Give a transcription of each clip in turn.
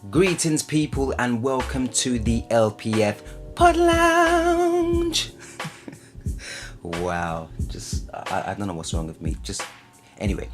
Greetings, people, and welcome to the LPF Pod Lounge. Wow, I don't know what's wrong with me. Anyway,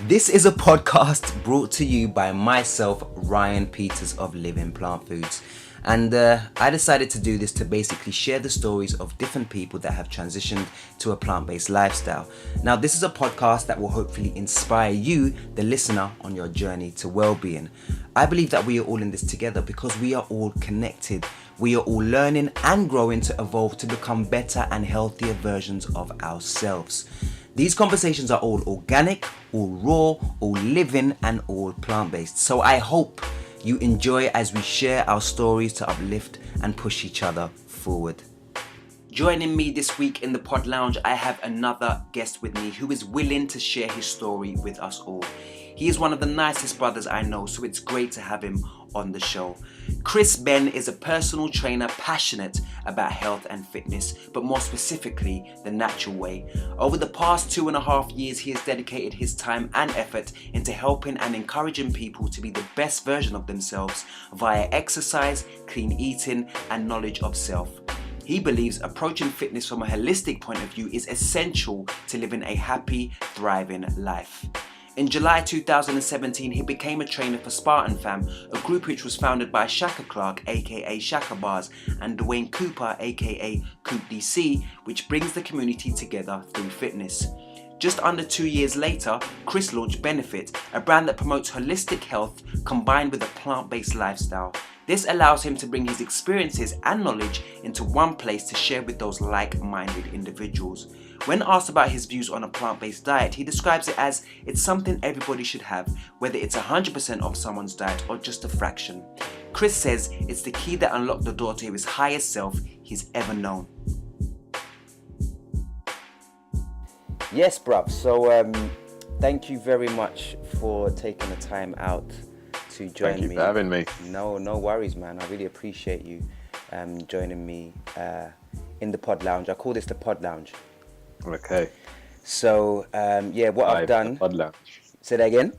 this is a podcast brought to you by myself, Ryan Peters of Living Plant Foods. And I decided to do this to basically share the stories of different people that have transitioned to a plant-based lifestyle. Now, this is a podcast that will hopefully inspire you, the listener, on your journey to well-being. I believe that we are all in this together because we are all connected. We are all learning and growing to evolve to become better and healthier versions of ourselves. These conversations are all organic, all raw, all living, and all plant-based. So I hope you enjoy as we share our stories to uplift and push each other forward. Joining me this week in the Pod Lounge, I have another guest with me who is willing to share his story with us all. He is one of the nicest brothers I know, so it's great to have him on the show. Chris Benn is a personal trainer passionate about health and fitness, but more specifically, the natural way. Over the past 2.5 years, he has dedicated his time and effort into helping and encouraging people to be the best version of themselves via exercise, clean eating, and knowledge of self. He believes approaching fitness from a holistic point of view is essential to living a happy, thriving life. In July 2017, he became a trainer for Spartan Fam, a group which was founded by Shaka Clark, aka Shaka Bars, and Dwayne Cooper, aka Coop DC, which brings the community together through fitness. Just under 2 years later, Chris launched Benefit, a brand that promotes holistic health combined with a plant-based lifestyle. This allows him to bring his experiences and knowledge into one place to share with those like-minded individuals. When asked about his views on a plant-based diet, he describes it as it's something everybody should have, whether it's 100% of someone's diet or just a fraction. Chris says it's the key that unlocked the door to his highest self he's ever known. Yes, bruv. So thank you very much for taking the time out to join me. Thank you for having me. No worries, man. I really appreciate you joining me in the Pod Lounge. I call this the Pod Lounge. Okay. So, what I've done... In the Pod Lounge. Say that again?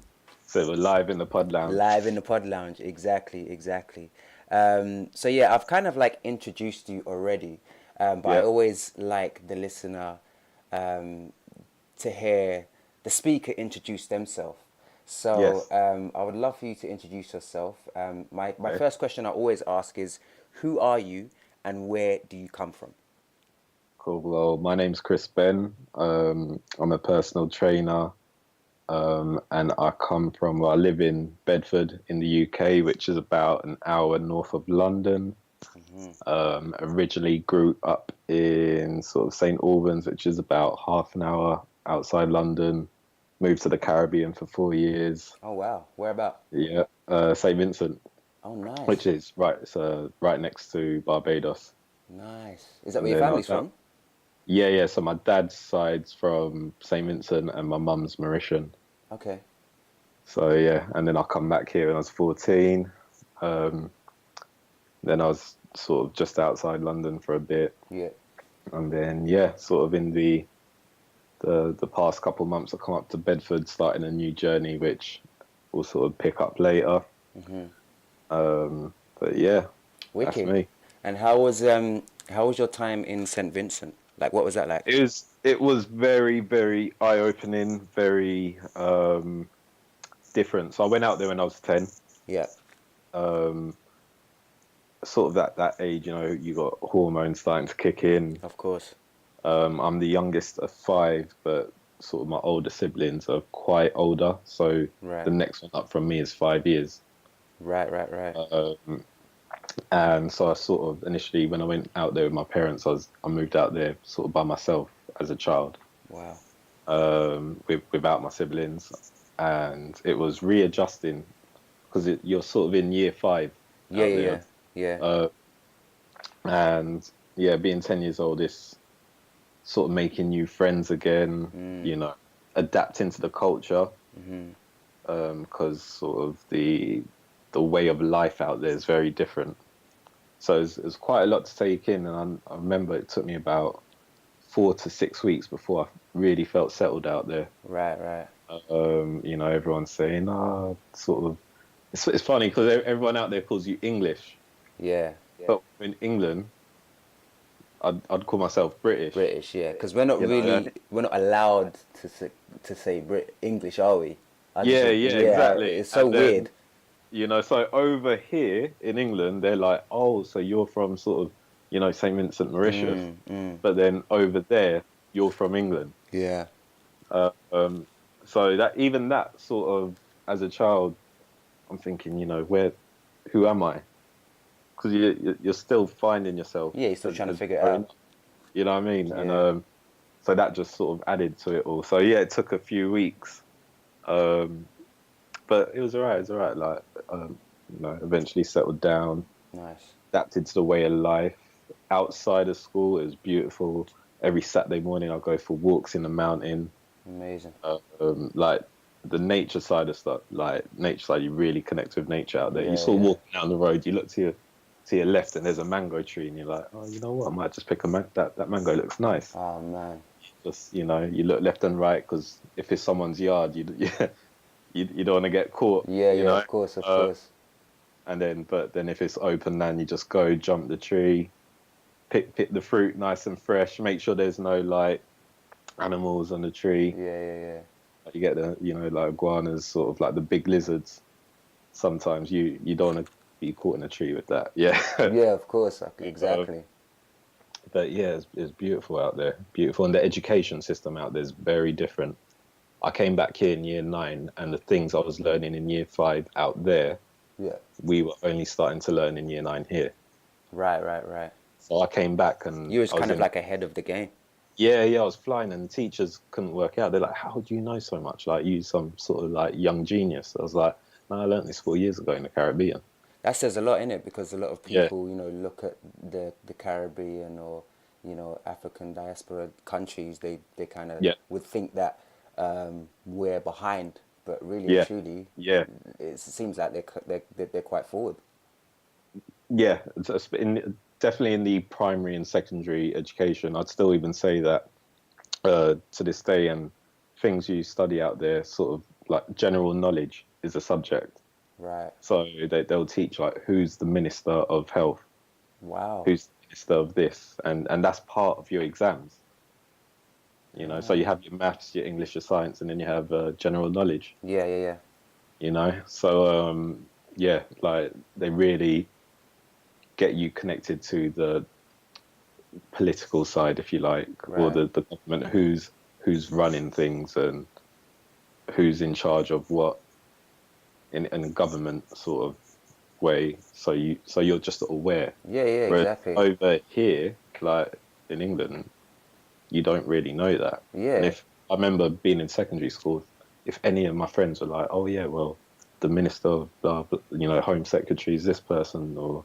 So we're live in the Pod Lounge. Live in the Pod Lounge, exactly. I've kind of like introduced you already, but I always like the listener to hear the speaker introduce themselves. So Yes. I would love for you to introduce yourself. My first question I always ask is, who are you and where do you come from? Cool. Well, my name's Chris Benn. I'm a personal trainer, and I live in Bedford in the UK, which is about an hour north of London. Originally grew up in sort of St Albans, which is about half an hour outside London. Moved to the Caribbean for 4 years. Oh wow, where about? Yeah, St Vincent. Oh nice. Which is right next to Barbados. Nice. Is that where your family's from? Yeah. So my dad's side's from St Vincent and my mum's Mauritian. Okay. So yeah, and then I come back here when I was 14. Then I was sort of just outside London for a bit. Yeah. And then sort of in the past couple of months I come up to Bedford, starting a new journey, which we'll sort of pick up later. But yeah, wicked. That's me. And how was your time in St Vincent? Like, what was that like? It was very, very eye-opening, very different. So I went out there when I was 10. Yeah. Sort of that age, you got hormones starting to kick in. Of course. I'm the youngest of 5, but sort of my older siblings are quite older. So The next one up from me is 5 years. Right. And so I sort of initially, when I went out there with my parents, I moved out there sort of by myself as a child. Wow. Without my siblings, and it was readjusting because you're sort of in year 5. Yeah. And being 10 years old, it's sort of making new friends again. Adapting to the culture, because sort of the way of life out there is very different. So it's quite a lot to take in, and I remember it took me about 4 to 6 weeks before I really felt settled out there. Right. Everyone's saying, sort of it's funny because everyone out there calls you English, Yeah, but in England, I'd call myself British. British. Yeah, because we're not You know? really we're not allowed to say English, are we? I just Yeah, yeah, yeah, exactly. it's so And weird. then, so over here in England, they're like, oh, so you're from sort of, St Vincent, Mauritius, but then over there, you're from England. Yeah, Uh, um, so that even that sort of, as a child, I'm thinking, who am I? Because you're still finding yourself yeah. You're still trying to as figure it growing out. up. You know what I mean? And Yeah, so that just sort of added to it all. So yeah, it took a few weeks, um, but it was alright. It was alright. Like eventually settled down, nice, adapted to the way of life. Outside of school, it was beautiful. Every Saturday morning, I'll go for walks in the mountain. amazing. Like the nature side of stuff, like nature side, you really connect with nature out there. You Yeah, sort of yeah. walking down the road, you look to your left, and there's a mango tree, and you're like, oh, you know what? I might just pick that mango looks nice. Oh man. Just you look left and right because if it's someone's yard, you don't want to get caught, Yeah, yeah. Of course, of Uh, course. but then if it's open land, you just go jump the tree, pick the fruit nice and fresh. Make sure there's no like animals on the tree. Yeah, yeah, yeah. You get the like iguanas, sort of like the big lizards. Sometimes you don't want to be caught in a tree with that. Yeah. Yeah, of course. Uh, Exactly. but yeah, it's beautiful out there. Beautiful, and the education system out there is very different. I came back here in year 9, and the things I was learning in year 5 out there, Yeah. we were only starting to learn in year 9 here. Right, right, right. So I came back and You was I was kind of in. like ahead of the game. Yeah, I was flying, and the teachers couldn't work out. They're like, "How do you know so much? Like, you some sort of like young genius." I was like, "No, I learned this 4 years ago in the Caribbean." That says a lot in it because a lot of Yeah, people, look at the Caribbean or African diaspora countries. They kind of yeah, would think that we're behind, but really and yeah, truly, yeah, it seems like they're quite forward. yeah. Definitely in the primary and secondary education, I'd still even say that to this day, and things you study out there, sort of like general knowledge is a subject. Right. So they'll teach like who's the minister of health, Wow. who's the minister of this, and that's part of your exams. So you have your maths, your English, your science, and then you have general knowledge. Yeah, yeah, yeah. So yeah, like they really get you connected to the political side, if you like, or Right. the government, who's running things and who's in charge of what in a government sort of way. So you're just aware. Yeah, yeah, Whereas exactly. over here, like in England, you don't really know that. And Yeah. if I remember being in secondary school, if any of my friends were like, "Oh yeah, well, the minister of Home Secretary is this person," or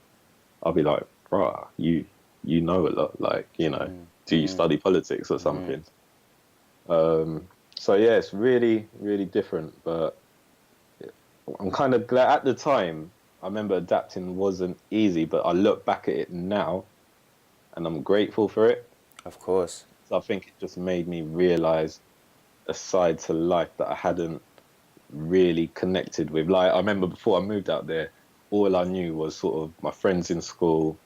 I'll be like, "Bruh, you know a lot. Like, do you study politics or something?" So yeah, it's really, really different. But I'm kind of glad at the time. I remember adapting wasn't easy, but I look back at it now, and I'm grateful for it. Of course. So I think it just made me realize a side to life that I hadn't really connected with. Like I remember before I moved out there, all I knew was sort of my friends in school.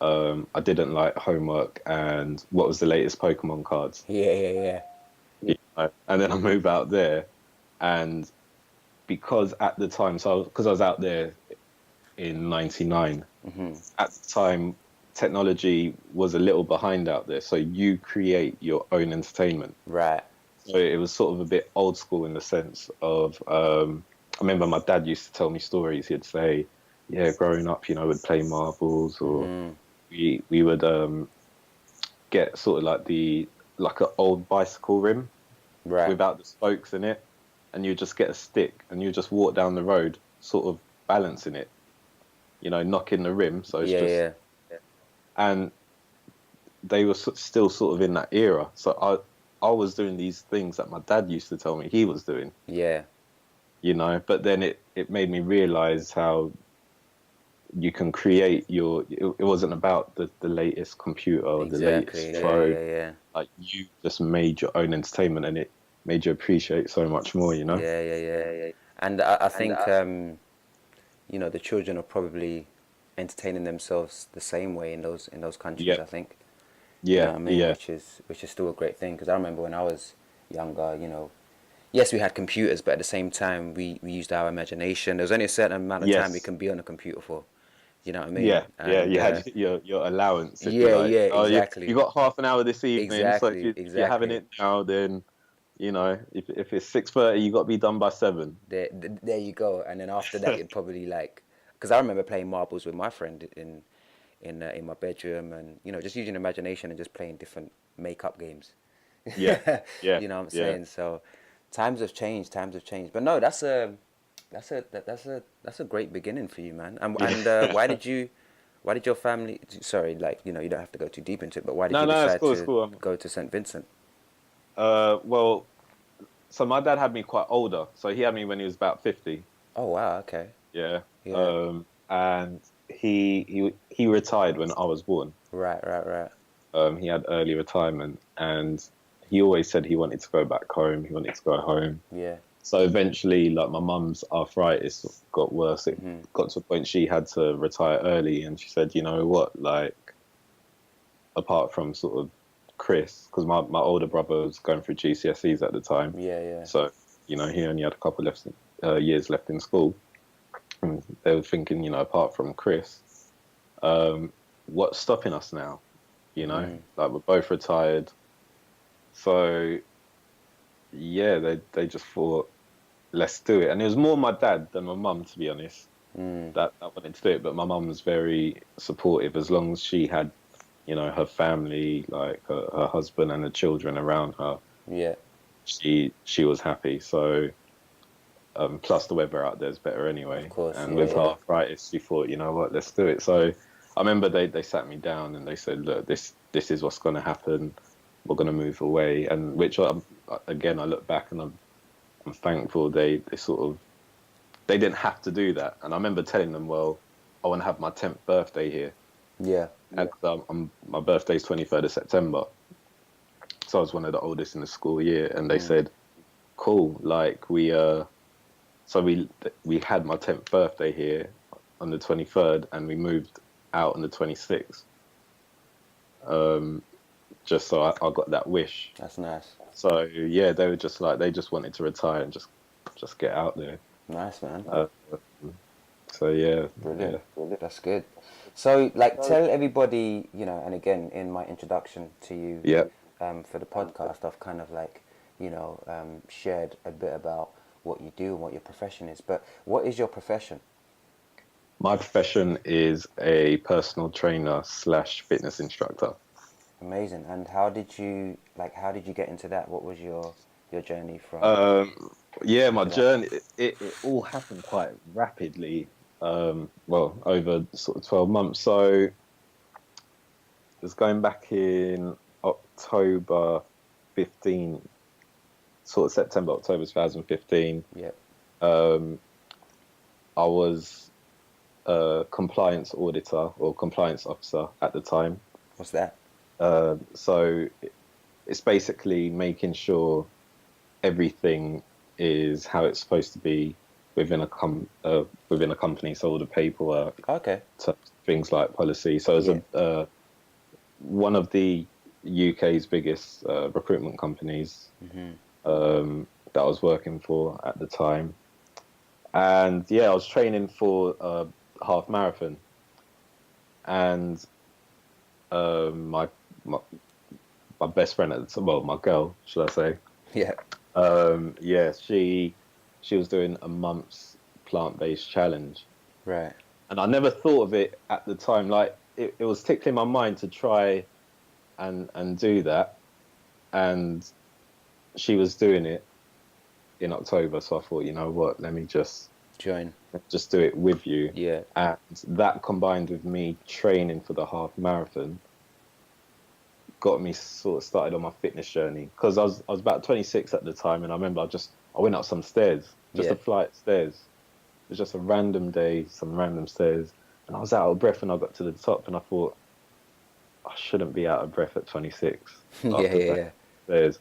I didn't like homework and what was the latest Pokemon cards. Yeah, yeah, yeah. And then I moved out there, and because at the time, because I was out there in '99, at the time technology was a little behind out there, so you create your own entertainment. Right. So it was sort of a bit old school in the sense of, I remember my dad used to tell me stories. He'd say, yeah, growing up, we'd play marbles, or we would get sort of like an old bicycle rim Right. without the spokes in it, and you just get a stick and you just walk down the road, sort of balancing it, knocking the rim. So it's Yeah, just, yeah. and they were still sort of in that era. So I was doing these things that my dad used to tell me he was doing, Yeah. but then it made me realize how you can create it wasn't about the latest computer or the Exactly. latest Yeah, phone. yeah, yeah. Like, you just made your own entertainment, and it made you appreciate so much more. Yeah, yeah, yeah. And I think the children are probably entertaining themselves the same way in those countries, Yeah, I think. You know yeah, what I mean? yeah, Which is still a great thing, because I remember when I was younger, yes, we had computers, but at the same time, we used our imagination. There was only a certain amount of time we yes, can be on a computer for. You know what I mean? yeah, yeah. And You had your allowance, if you yeah, like. yeah, Oh, you exactly, got half an hour this evening, so exactly, if you're having exactly. it now, then if it's 6:30, you got to be done by 7. There you go. And then after that, you'd probably like, because I remember playing marbles with my friend in my bedroom, and just using imagination and just playing different make-up games. Yeah, yeah, You know what I'm yeah. saying? So times have changed. Times have changed. But no, that's a great beginning for you, man. And Yeah. why did your family? Sorry, like you don't have to go too deep into it. But why did No, you no, it's decide cool, it's to cool. go to St Vincent? Well, so my dad had me quite older, so he had me when he was about 50. Oh wow, okay, Yeah. yeah, And he retired when I was born. right, right, right, He had early retirement, and he always said he wanted to go back home. He wanted to go home. yeah, So eventually, like my mum's arthritis got worse. It got to a point she had to retire early, and she said, "You know what? Like, apart from sort of Chris, because my older brother was going through GCSEs at the time, yeah, yeah, so he only had a couple years left in school. And they were thinking, apart from Chris, what's stopping us now? Like we're both retired, so yeah, they just thought, let's do it. And it was more my dad than my mum, to be honest, that wanted to do it. But my mum was very supportive as long as she had, her family, like her husband and the children around her. yeah. She was happy. So plus the weather out there is better Of anyway. course, And yeah, with her yeah, arthritis, she thought, you know what, let's do it. So I remember they sat me down and they said, look, this is what's going to happen. We're going to move away. And which again, I look back and I'm thankful they sort of they didn't have to do that. And I remember telling them, well, I want to have my 10th birthday here. yeah. And my birthday's 23rd of September. So I was one of the oldest in the school year. And they said, cool. Like so we had my 10th birthday here on the 23rd and we moved out on the 26th. Just so I got that wish. That's nice. So yeah, they were just like, they just wanted to retire and just get out there. Nice, man. Uh, so yeah, Brilliant. yeah. That's good. So, like, tell everybody, and again, in my introduction to you, Yeah. for the podcast, I've kind of like, shared a bit about what you do and what your profession is. But what is your profession? My profession is a personal trainer slash fitness instructor. Amazing. And how did you get into that? What was your journey from Yeah, my into that? journey, it all happened quite rapidly. Well, over sort of 12 months. So it was going back in October 15, sort of September, October 2015. Yeah. I was a compliance auditor or compliance officer at the time. What's that? So it's basically making sure everything is how it's supposed to be within a company. So all the paperwork, Okay. so things like policy. So as Yeah. one of the UK's biggest recruitment companies that I was working for at the time, and yeah, I was training for a half marathon, and my my best friend at the time, well, my girl, should I say? Yeah. Yeah, she was doing a month's plant-based challenge, Right. and I never thought of it at the time. Like it was tickling my mind to try and do that, and she was doing it in October, so I thought, you know what, let me just Join. do it with you. Yeah. And that combined with me training for the half marathon got me sort of started on my fitness journey, because I was about 26 at the time, and I remember I went up some stairs, just Yeah. a flight of stairs. It was just a random day, some random stairs, and I was out of breath when I got to the top, and I thought I shouldn't be out of breath at 26 Yeah. after Yeah. that Yeah. stairs.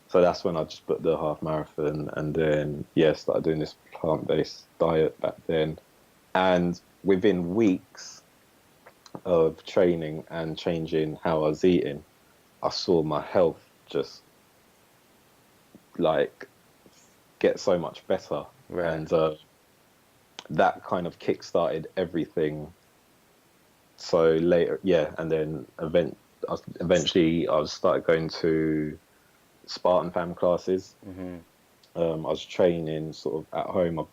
So that's when I just booked the half marathon, and then started doing this plant-based diet back then. And within weeks of training and changing how I was eating, I saw my health just like get so much better. Right. And that kind of kick-started everything. So later, yeah, and then eventually I started going to Spartan fam classes. I was training sort of at home. I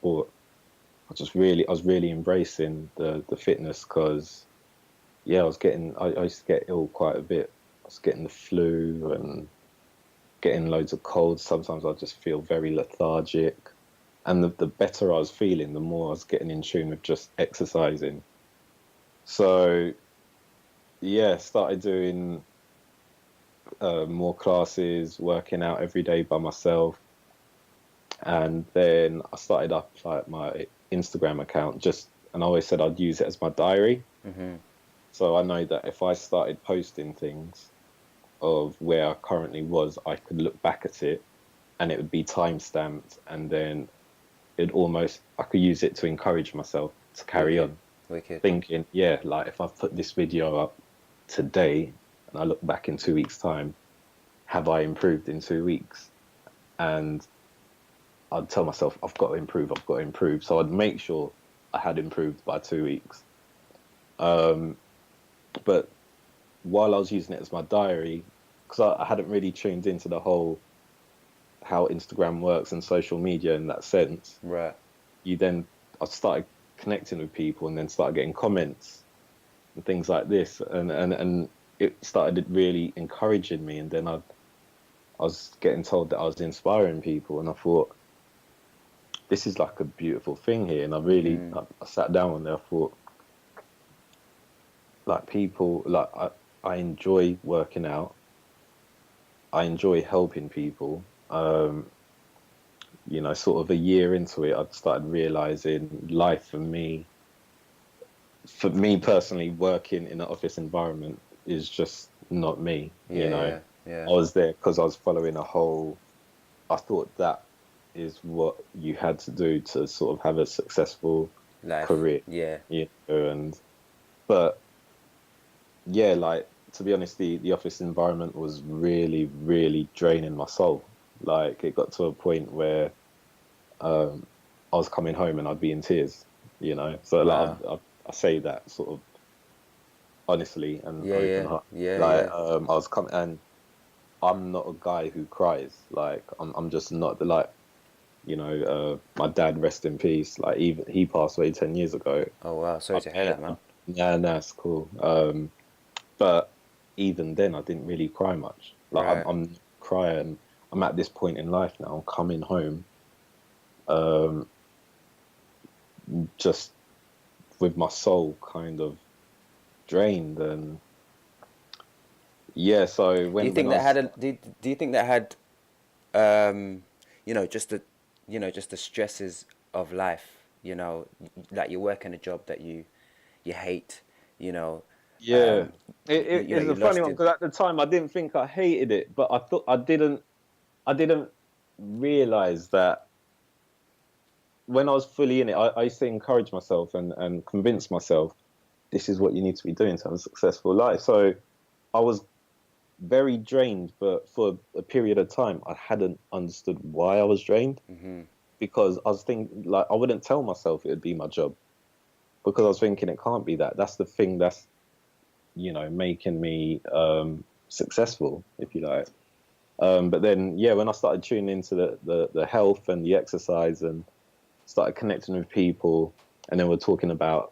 was really embracing the fitness because yeah, I used to get ill quite a bit. I was getting the flu and getting loads of colds. Sometimes I just feel very lethargic. And the better I was feeling, the more I was getting in tune with just exercising. So yeah, started doing more classes, working out every day by myself. And then I started up like my Instagram account and I always said I'd use it as my diary. So I know that if I started posting things of where I currently was, I could look back at it and it would be time stamped, and then I could use it to encourage myself to carry Wicked. on. Wicked. Thinking, yeah, like if I've put this video up today and I look back in 2 weeks' time, have I improved in 2 weeks? And I'd tell myself, I've got to improve, I've got to improve. So I'd make sure I had improved by 2 weeks. But while I was using it as my diary, because I hadn't really tuned into the whole how Instagram works and social media in that sense, Right. I started connecting with people and then started getting comments and things like this, and it started really encouraging me. And then I was getting told that I was inspiring people, and I thought, this is like a beautiful thing here. And I sat down and I thought, like people, I enjoy working out. I enjoy helping people. Sort of a year into it, I'd started realizing life for me personally, working in an office environment is just not me. Yeah. I Yeah. was there because I was following I thought that is what you had to do to sort of have a successful Life. career, Yeah. But yeah, like, to be honest, the office environment was really, really draining my soul. Like, it got to a point where I was coming home and I'd be in tears. So like Wow. I say that sort of honestly and Yeah. open Yeah. heart. Yeah. Like, Yeah. I was coming, and I'm not a guy who cries. Like, I'm just not the like. My dad, rest in peace. Like, even he passed away 10 years ago. Oh wow. Sorry to hear that, man. Yeah, that's cool. But even then, I didn't really cry much. Like, Right. I'm crying. I'm at this point in life now. I'm coming home, um, just with my soul kind of drained, and yeah. So Do you when think I that was, had a do you think that had um just the just the stresses of life, like you're working a job that you hate, you know, yeah, it's you a funny lost one it. because at the time I didn't think I hated it, but I thought I didn't realize that when I was fully in it, I used to encourage myself and convince myself this is what you need to be doing to have a successful life. So I was very drained, but for a period of time, I hadn't understood why I was drained, because I was thinking, like, I wouldn't tell myself it would be my job, because I was thinking it can't be that. That's the thing that's, making me successful, if you like. But then, yeah, when I started tuning into the health and the exercise and started connecting with people, and then we're talking about,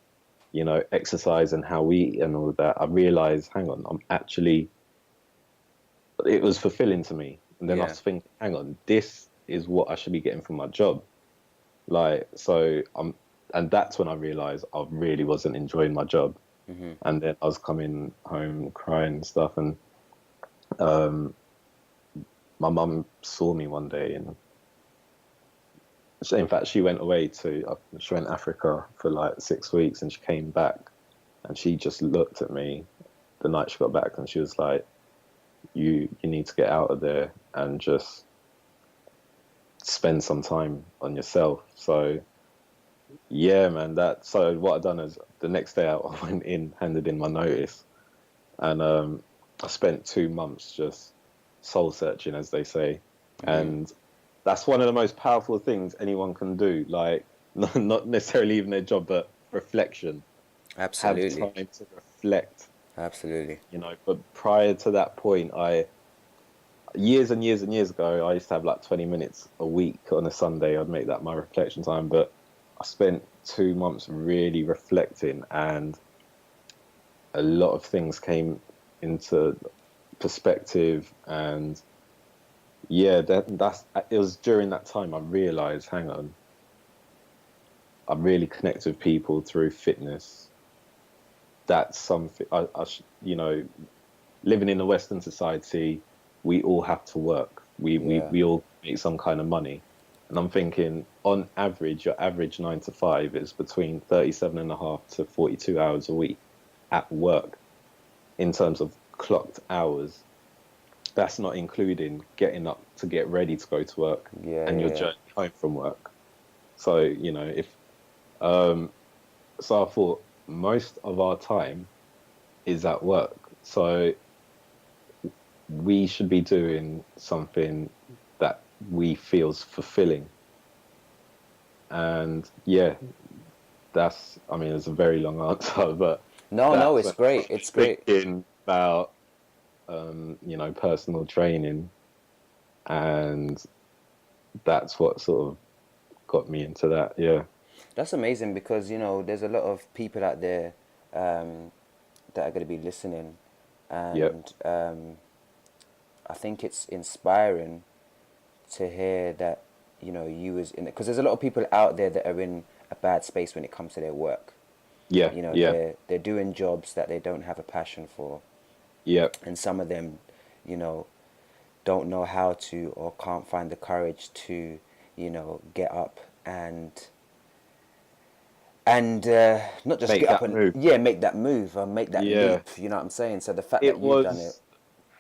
exercise and how we eat and all of that, I realized, hang on, it was fulfilling to me. And then I Yeah. was thinking, hang on, this is what I should be getting from my job. Like, so and that's when I realized I really wasn't enjoying my job. And then I was coming home crying and stuff. And my mum saw me one day, and in fact, she went away she went to Africa for like 6 weeks, and she came back, and she just looked at me the night she got back, and she was like, you need to get out of there and just spend some time on yourself. So Yeah, man. So what I done is the next day I went in, handed in my notice, and I spent 2 months just soul searching, as they say, Mm-hmm. and that's one of the most powerful things anyone can do. Like, not necessarily even their job, but reflection. Have Absolutely. time to reflect, Absolutely. But prior to that point, years and years and years ago, I used to have like 20 minutes a week on a Sunday. I'd make that my reflection time, but I spent 2 months really reflecting, and a lot of things came into perspective. And yeah, that's it. Was during that time I realized, hang on, I really connect with people through fitness. That's something living in a Western society, we all have to work. Yeah. We all make some kind of money. And I'm thinking, on average, your average 9 to 5 is between 37.5 to 42 hours a week at work in terms of clocked hours. That's not including getting up to get ready to go to work Yeah. and your Yeah. journey home from work. So, if um so I thought most of our time is at work. So we should be doing something that we feels fulfilling. And yeah, I mean, it's a very long answer, but No, no, that's it's when I great. started It's great. thinking about, personal training. And that's what sort of got me into that. Yeah. That's amazing because there's a lot of people out there that are going to be listening, Yep. and I think it's inspiring to hear that you was in it, because there's a lot of people out there that are in a bad space when it comes to their work. Yeah. Yeah. They're doing jobs that they don't have a passion for, Yep. and some of them, you know, don't know how to or can't find the courage to, get up and not just Make get up that and move. make that move or make that Yeah. leap. You know what I'm saying? So the fact It that you've done it. was,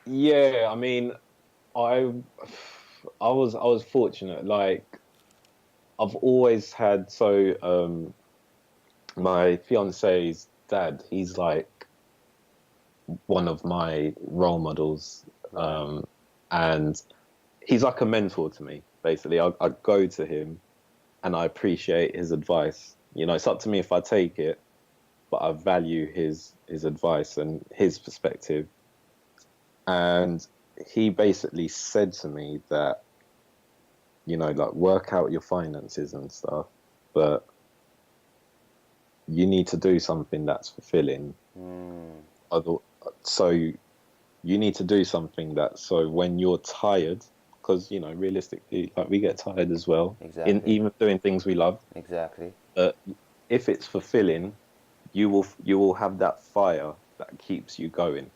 yeah, I mean, I I was fortunate. Like, I've always had, my fiance's dad, he's like one of my role models. Right. And he's like a mentor to me, basically. I go to him and I appreciate his advice. It's up to me if I take it, but I value his advice and his perspective. And he basically said to me that, like, work out your finances and stuff, but you need to do something that's fulfilling. Mm, Other, so you need to do something that, so when you're tired, because realistically, like, we get tired as well in exactly. even doing things we love. Exactly. But if it's fulfilling, you will have that fire that keeps you going.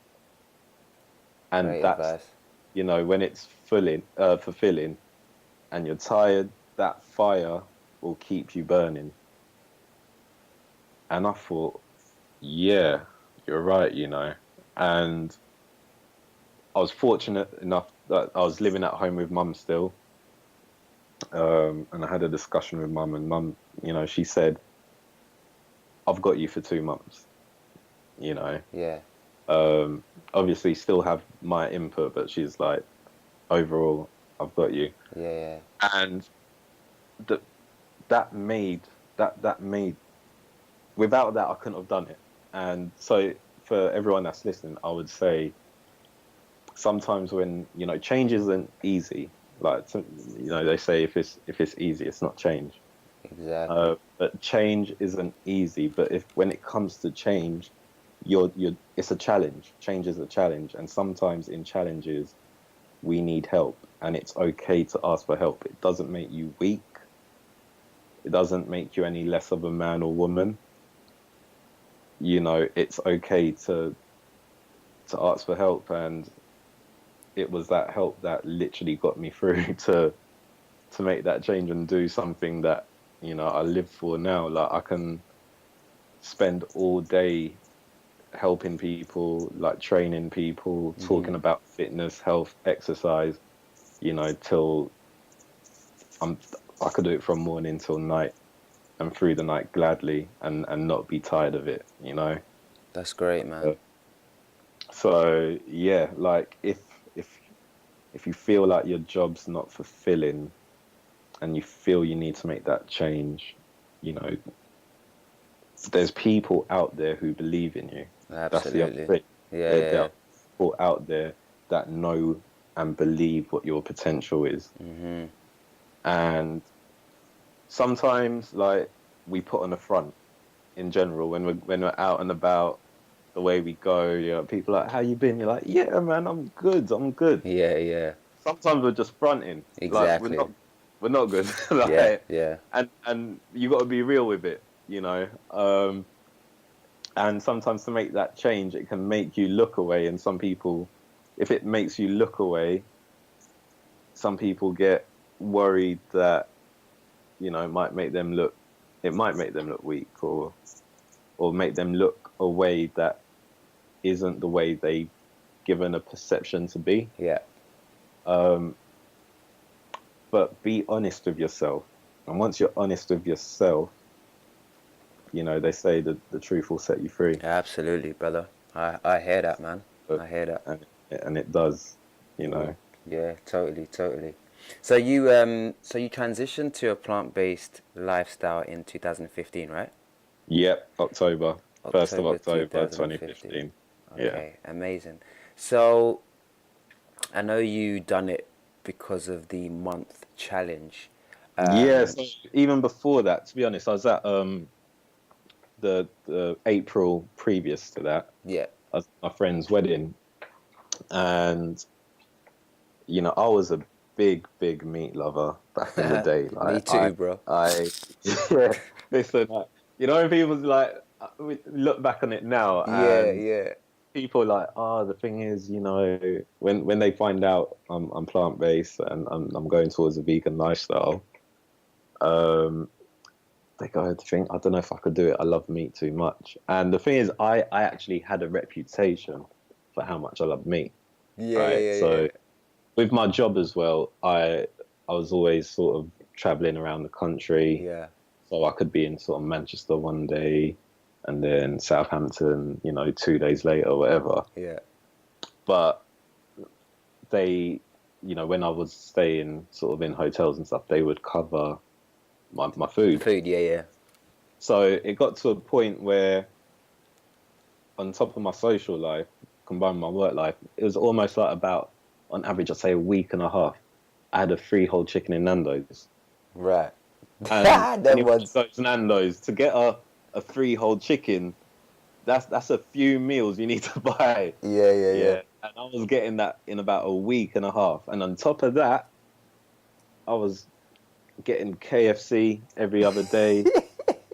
And Great that's, advice. when it's fulfilling, and you're tired, that fire will keep you burning. And I thought, yeah, you're right. And I was fortunate enough that I was living at home with mum still. And I had a discussion with mum, and mum, she said, I've got you for 2 months, you know. Yeah. Obviously still have my input, but she's like, overall, I've got you. Yeah. Yeah. And that that made that made without that I couldn't have done it. And so, for everyone that's listening, I would say, sometimes when change isn't easy, like, they say, if it's easy, it's not change. Exactly. But change isn't easy. But if when it comes to change, you're it's a challenge. Change is a challenge, and sometimes in challenges we need help, and it's okay to ask for help. It doesn't make you weak. It doesn't make you any less of a man or woman. It's okay to ask for help, and it was that help that literally got me through to make that change and do something that I live for now. Like, I can spend all day helping people, like training people, Mhm. talking about fitness, health, exercise, till I'm I could do it from morning till night. and through the night gladly, and not be tired of it, you know. That's great, man. So yeah, like if you feel like your job's not fulfilling and you feel you need to make that change, you know, there's people out there who believe in you. That's the other Absolutely. thing. Yeah, yeah, There yeah. are people out there that know and believe what your potential is. Mm-hmm. And sometimes, like, we put on a front in general when we're out and about, the way we go, you know, people are like, how you been? You're like, yeah, man, I'm good. I'm good. Yeah, yeah. Sometimes we're just fronting, like Exactly. we're not good. Yeah, Like, yeah. and you got to be real with it, you know. And sometimes to make that change, it can make you look away. And some people, if it makes you look away, some people get worried that, you know, it might make them look weak, or make them look a way that isn't the way they given a perception to be. Yeah. Um, but be honest with yourself. And once you're honest with yourself, you know, they say that the truth will set you free. Absolutely, brother. I hear that, man. But, I hear that. and it does, you Yeah, know. yeah, totally, totally. So you transitioned to a plant-based lifestyle in 2015, right? Yep, October, 1st of October October 2015. 2015. Yeah. Okay, amazing. So I know you done it because of the month challenge. Yeah, Um, so even before that, to be honest, I was at the April previous to that. yeah. I was at my friend's wedding, and you know, I was a big meat lover back in the day. Me Like too, bro. yeah, listen, like, you know, when people's like, we look back on it now, Yeah, and yeah. people like, oh, the thing is, you know, when they find out I'm plant based and I'm going towards a vegan lifestyle, um, they go to think, I don't know if I could do it. I love meat too much. And the thing is, I actually had a reputation for how much I love meat, Yeah, right? yeah, yeah, So with my job as well, I was always sort of traveling around the country, yeah. so I could be in sort of Manchester one day, and then Southampton, you know, 2 days later, or whatever. Yeah, But they, you know, when I was staying sort of in hotels and stuff, they would cover my food. food. Yeah, yeah, So it got to a point where, on top of my social life, combined with my work life, it was almost like about, on average, I'd say a week and a half, I had a freehold chicken in Nando's. right. And That anyone that was. goes to Nando's, to get a freehold chicken, that's a few meals you need to buy. Yeah, yeah, yeah. Yeah. And I was getting that in about a week and a half. And on top of that, I was getting KFC every other day.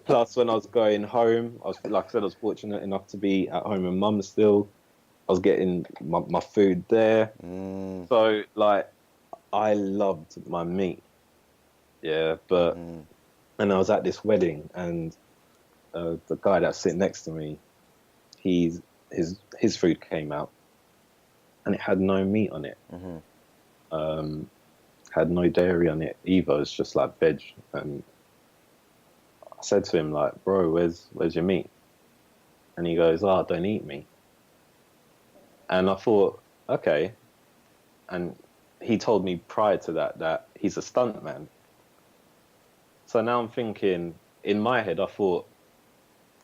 Plus, when I was going home, I was, like I said, I was fortunate enough to be at home with mum still. I was getting my food there. Mm, So, like, I loved my meat. Yeah. But, mm. and I was at this wedding, and the guy that's sitting next to me, he's his food came out, and it had no meat on it. Mm-hmm. Um, had no dairy on it either. It's just like veg. And I said to him, like, bro, where's your meat? And he goes, oh, don't eat meat. And I thought, okay. And he told me prior to that he's a stuntman. So now I'm thinking, in my head, I thought,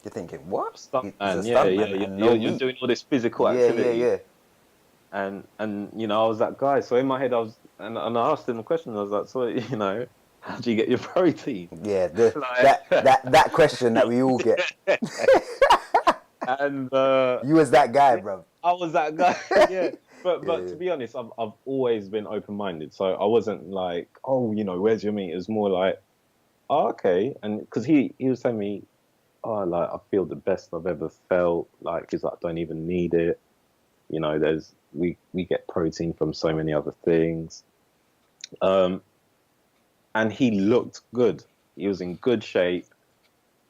You're thinking what? He's a stuntman, yeah, stuntman and no you're meat. doing all this physical Yeah, yeah, activity. yeah. And you know, I was that guy. So in my head, I was, and I asked him a question. I was like, so, you know, how do you get your protein? Yeah, Like, that question that we all get. and You was that guy, yeah, bro. I was that guy. Yeah. But Yeah, to be honest, I've always been open minded. So I wasn't like, oh, you know, where's your meat? It was more like, oh, okay. And because he was telling me, oh, like, I feel the best I've ever felt. Like, he's like, I don't even need it. You know, we get protein from so many other things. And he looked good. He was in good shape,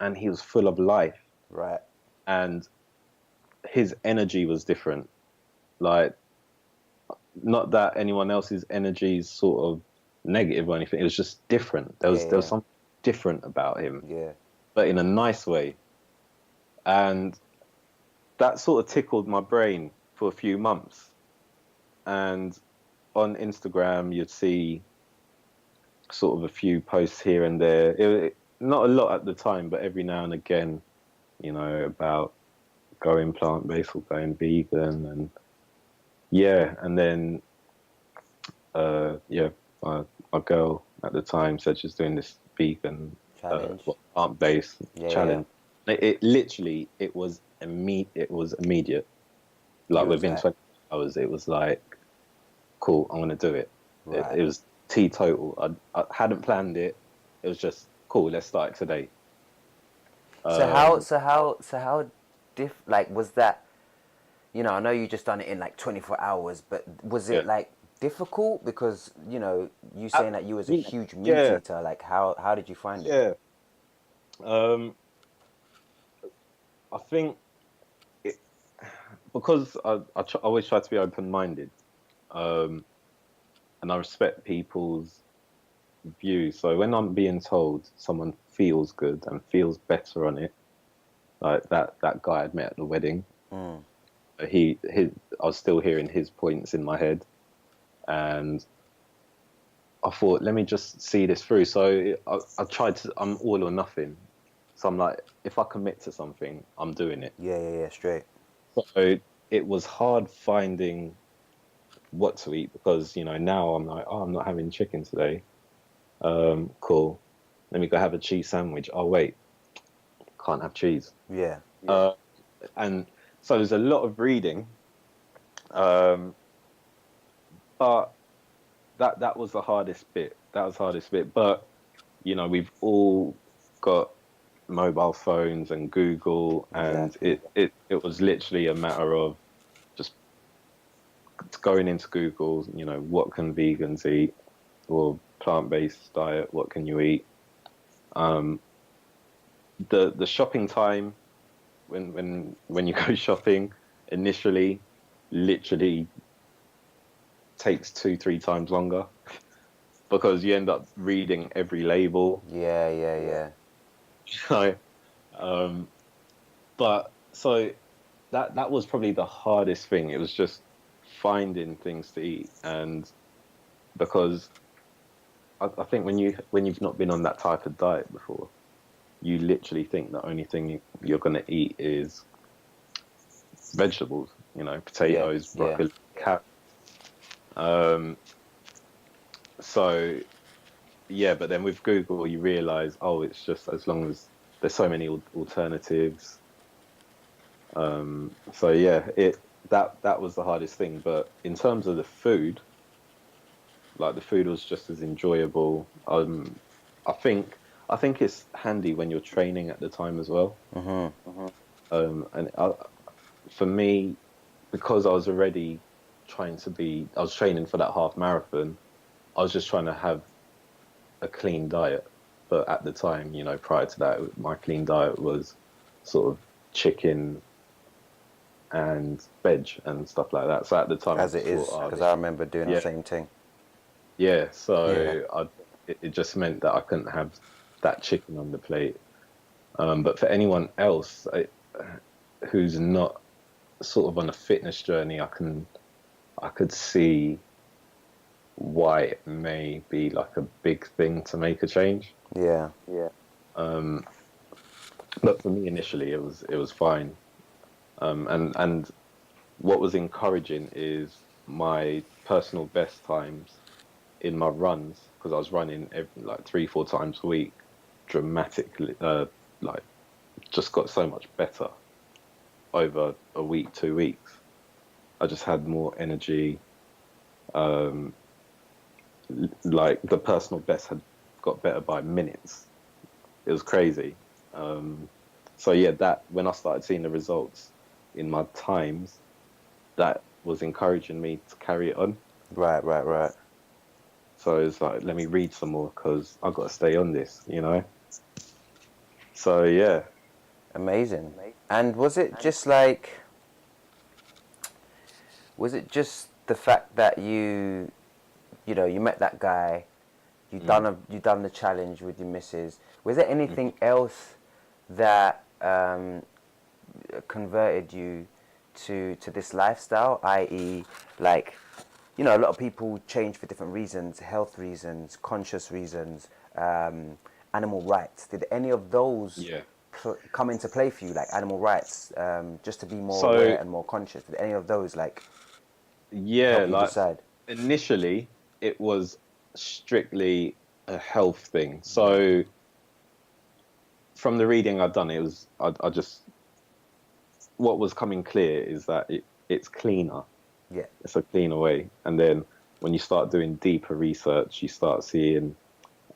and he was full of life. right. And his energy was different. Like, not that anyone else's energy is sort of negative or anything. It was just different. There was Yeah, something different about him. yeah, but in a nice way. And that sort of tickled my brain for a few months. And on Instagram, you'd see sort of a few posts here and there. Not a lot at the time, but every now and again, about going plant-based or going vegan. And yeah, and then, yeah, my girl at the time said she's doing this vegan, Challenge. plant-based Yeah, challenge. It literally, it was immediate. Like It was within like, 20 hours, it was like, cool, I'm gonna do it. right. It was teetotal. I hadn't planned it. It was just cool. Let's start it today. Um, So how like, was that, I know you just done it in like 24 hours, but was yeah, it like difficult? Because, you saying that you was a huge meat yeah, eater, like how did you find it? yeah. Um, I think it, because I always try to be open-minded, um, and I respect people's views. So when I'm being told someone feels good and feels better on it, like that guy I'd met at the wedding, Mm. I was still hearing his points in my head, and I thought, let me just see this through. So I tried to. I'm all or nothing. So I'm like, if I commit to something, I'm doing it. Yeah, straight. So it was hard finding what to eat because now I'm like, oh, I'm not having chicken today. Cool. Let me go have a cheese sandwich. Oh wait, can't have cheese. Yeah. Uh, and so there's a lot of reading. Um, but that was the hardest bit. That was the hardest bit. But we've all got mobile phones and Google, and Exactly. it was literally a matter of just going into Google. What can vegans eat, or plant-based diet? What can you eat? Um, the shopping time when you go shopping initially, literally takes 2-3 times longer because you end up reading every label. Yeah. So, um, but so that was probably the hardest thing. It was just finding things to eat, and because I think when you've not been on that type of diet before, you literally think the only thing you're going to eat is vegetables. Yeah. Potatoes, Yeah. broccoli, carrot. Um, so yeah, but then with Google, you realize, oh, it's just as long as there's so many alternatives. So yeah, that was the hardest thing. But in terms of the food, like the food was just as enjoyable. I think I think it's handy when you're training at the time as well. Mhm. And for me, because I was already I was training for that half marathon. I was just trying to have a clean diet. But at the time, prior to that, my clean diet was sort of chicken and veg and stuff like that. So at the time, I As it just thought, is, oh, because I remember doing the yeah, same thing. yeah. Yeah. So it just meant that I couldn't have that chicken on the plate. But for anyone else who's not sort of on a fitness journey, I could see why it may be like a big thing to make a change. Yeah. Um, but for me initially, it was fine. And what was encouraging is my personal best times in my runs, because I was running like 3-4 times a week, dramatically, like just got so much better over a week, 2 weeks. I just had more energy. Um, like the personal best had got better by minutes. It was crazy. Um, so yeah, that when I started seeing the results in my times, that was encouraging me to carry it on. Right. So it's like, let me read some more because I've got to stay on this. So yeah, Amazing. And was it just the fact that you met that guy, mm, you done the challenge with your missus? Was there anything else that converted you to this lifestyle, i.e., like, you know, a lot of people change for different reasons, health reasons, conscious reasons, animal rights. Did any of those Yeah. come into play for you, like animal rights, just to be more So aware and more conscious? Did any of those like yeah, help you like decide? initially it was strictly a health thing. So from the reading I'd done, it was I just what was coming clear is that it's cleaner. Yeah, It's a cleaner way. And then when you start doing deeper research, you start seeing,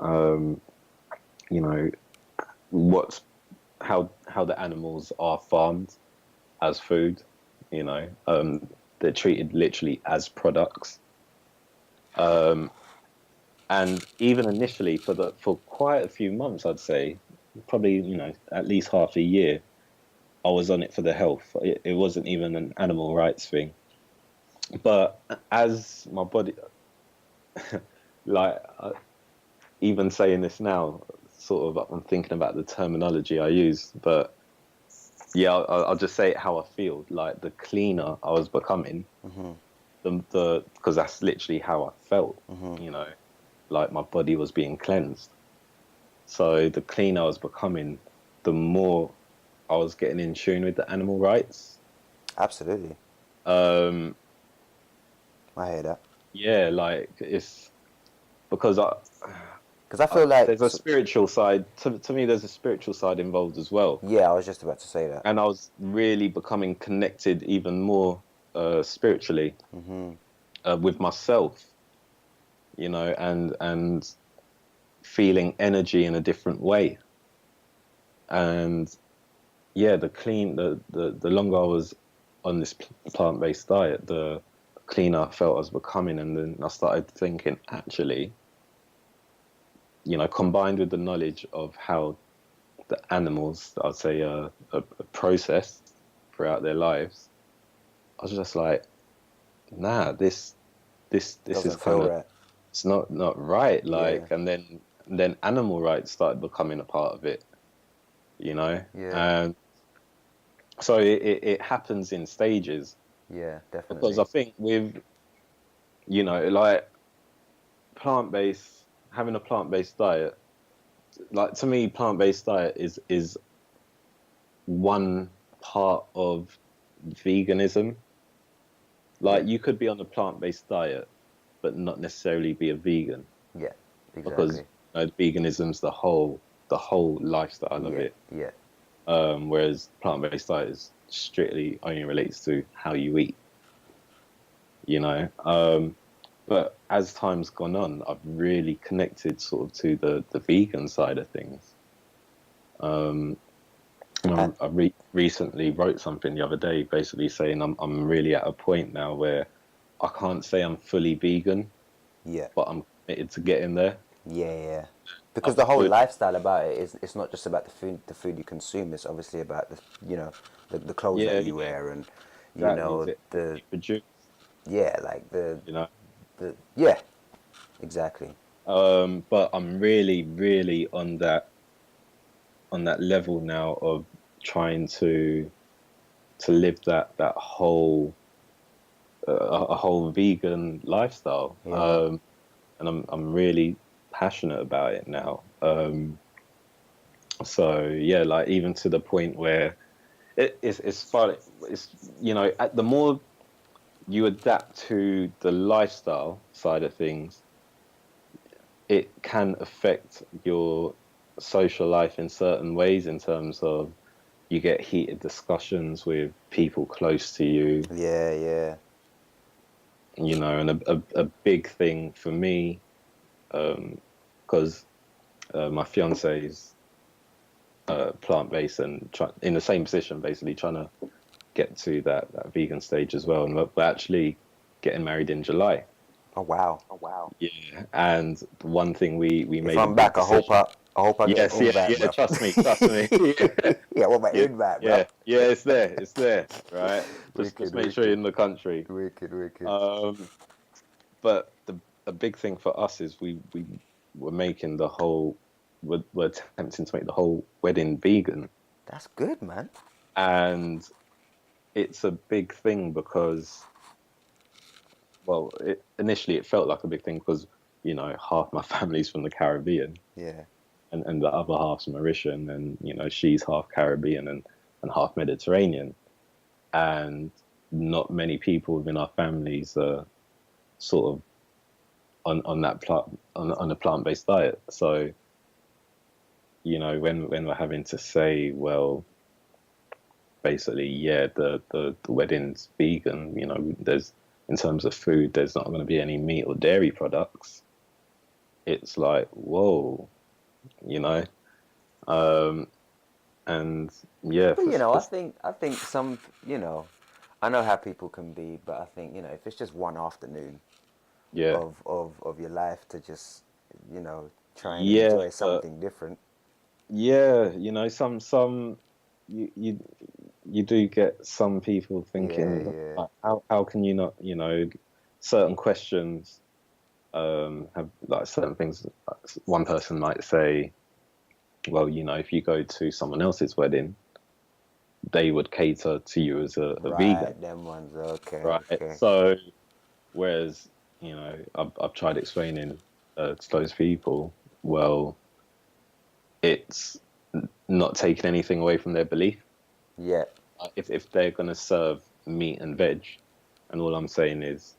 um, you know, what's how the animals are farmed as food. You know, they're treated literally as products. Um, and even initially, for quite a few months, I'd say, probably at least half a year, I was on it for the health. It wasn't even an animal rights thing. But as my body, like even saying this now, sort of, I'm thinking about the terminology I use. But yeah, I'll just say it how I feel. Like the cleaner I was becoming, the because that's literally how I felt. You know, like my body was being cleansed. So the cleaner I was becoming, the more I was getting in tune with the animal rights. absolutely. Um, I hear that. yeah, like it's because Because I feel like, there's a spiritual side to me. There's a spiritual side involved as well, yeah, I was just about to say that. and I was really becoming connected even more spiritually with myself. You know, and feeling energy in a different way. And yeah, the longer I was on this plant-based diet, the cleaner I felt I was becoming. And then I started thinking, actually, combined with the knowledge of how the animals, I'd say, are processed throughout their lives, I was just like, nah, this is Doesn't kind feel of, right. it's not right. Yeah, Like, and then animal rights started becoming a part of it, yeah, and so it happens in stages. yeah, Because definitely. I think with like plant-based having a plant-based diet, like to me plant-based diet is one part of veganism. Yeah, Like you could be on a plant-based diet but not necessarily be a vegan, yeah, because exactly. veganism's the whole lifestyle of Yeah, it. yeah, Whereas plant-based diet is strictly only relates to how you eat, you know. But as time's gone on, I've really connected sort of to the vegan side of things. Um, and and recently wrote something the other day, basically saying I'm really at a point now where I can't say I'm fully vegan, yeah, but I'm committed to getting there. yeah, yeah. Because I've the whole put lifestyle about it is, it's not just about the food you consume. It's obviously about the clothes that yeah, you yeah, wear, and exactly. Is it the you produce, yeah, like you know? the yeah, exactly. But I'm really, really on that level now of trying to live that whole a whole vegan lifestyle. Yeah, And I'm really passionate about it now. So yeah, like even to the point where it's fun. It's at the more you adapt to the lifestyle side of things, it can affect your social life in certain ways, in terms of you get heated discussions with people close to you, yeah, yeah, and a big thing for me, because my fiance is plant-based and in the same position, basically trying to get to that vegan stage as well. And we're actually getting married in July. oh wow. Yeah, and one thing we If made a I'm big back, decision. I hope I get an Yes, yeah, invite, yeah. bro. Trust me. Yeah, Yeah, I want my yeah, invite, bro. yeah, yeah. It's there. Right. Just Wicked, make sure you're wicked, in the country. wicked, wicked. Um, but the big thing for us is we were making we're attempting to make the whole wedding vegan. That's good, man. And it's a big thing because, well, initially it felt like a big thing because, you know, half my family's from the Caribbean, Yeah. and the other half's Mauritian, and, you know, she's half Caribbean and half Mediterranean. And not many people within our families are sort of on that on a plant-based diet. So, you know, when we're having to say, well, basically, yeah, the wedding's vegan, you know, there's, in terms of food, there's not going to be any meat or dairy products. It's like, whoa, you know. And yeah, But you know, I think some, you know, I know how people can be, but I think, you know, if it's just one afternoon yeah, of your life to just, you know, try and yeah, enjoy but something different. yeah, you know, some you you you do get some people Yeah, thinking, yeah. like, how can you not, you know, certain questions have, like, certain things. One person might say, well, you know, if you go to someone else's wedding, they would cater to you as a Right, vegan, them ones. Okay, right? okay. So whereas, you know, I've tried explaining to those people, well, it's not taking anything away from their belief. Yeah. If they're going to serve meat and veg, and all I'm saying is,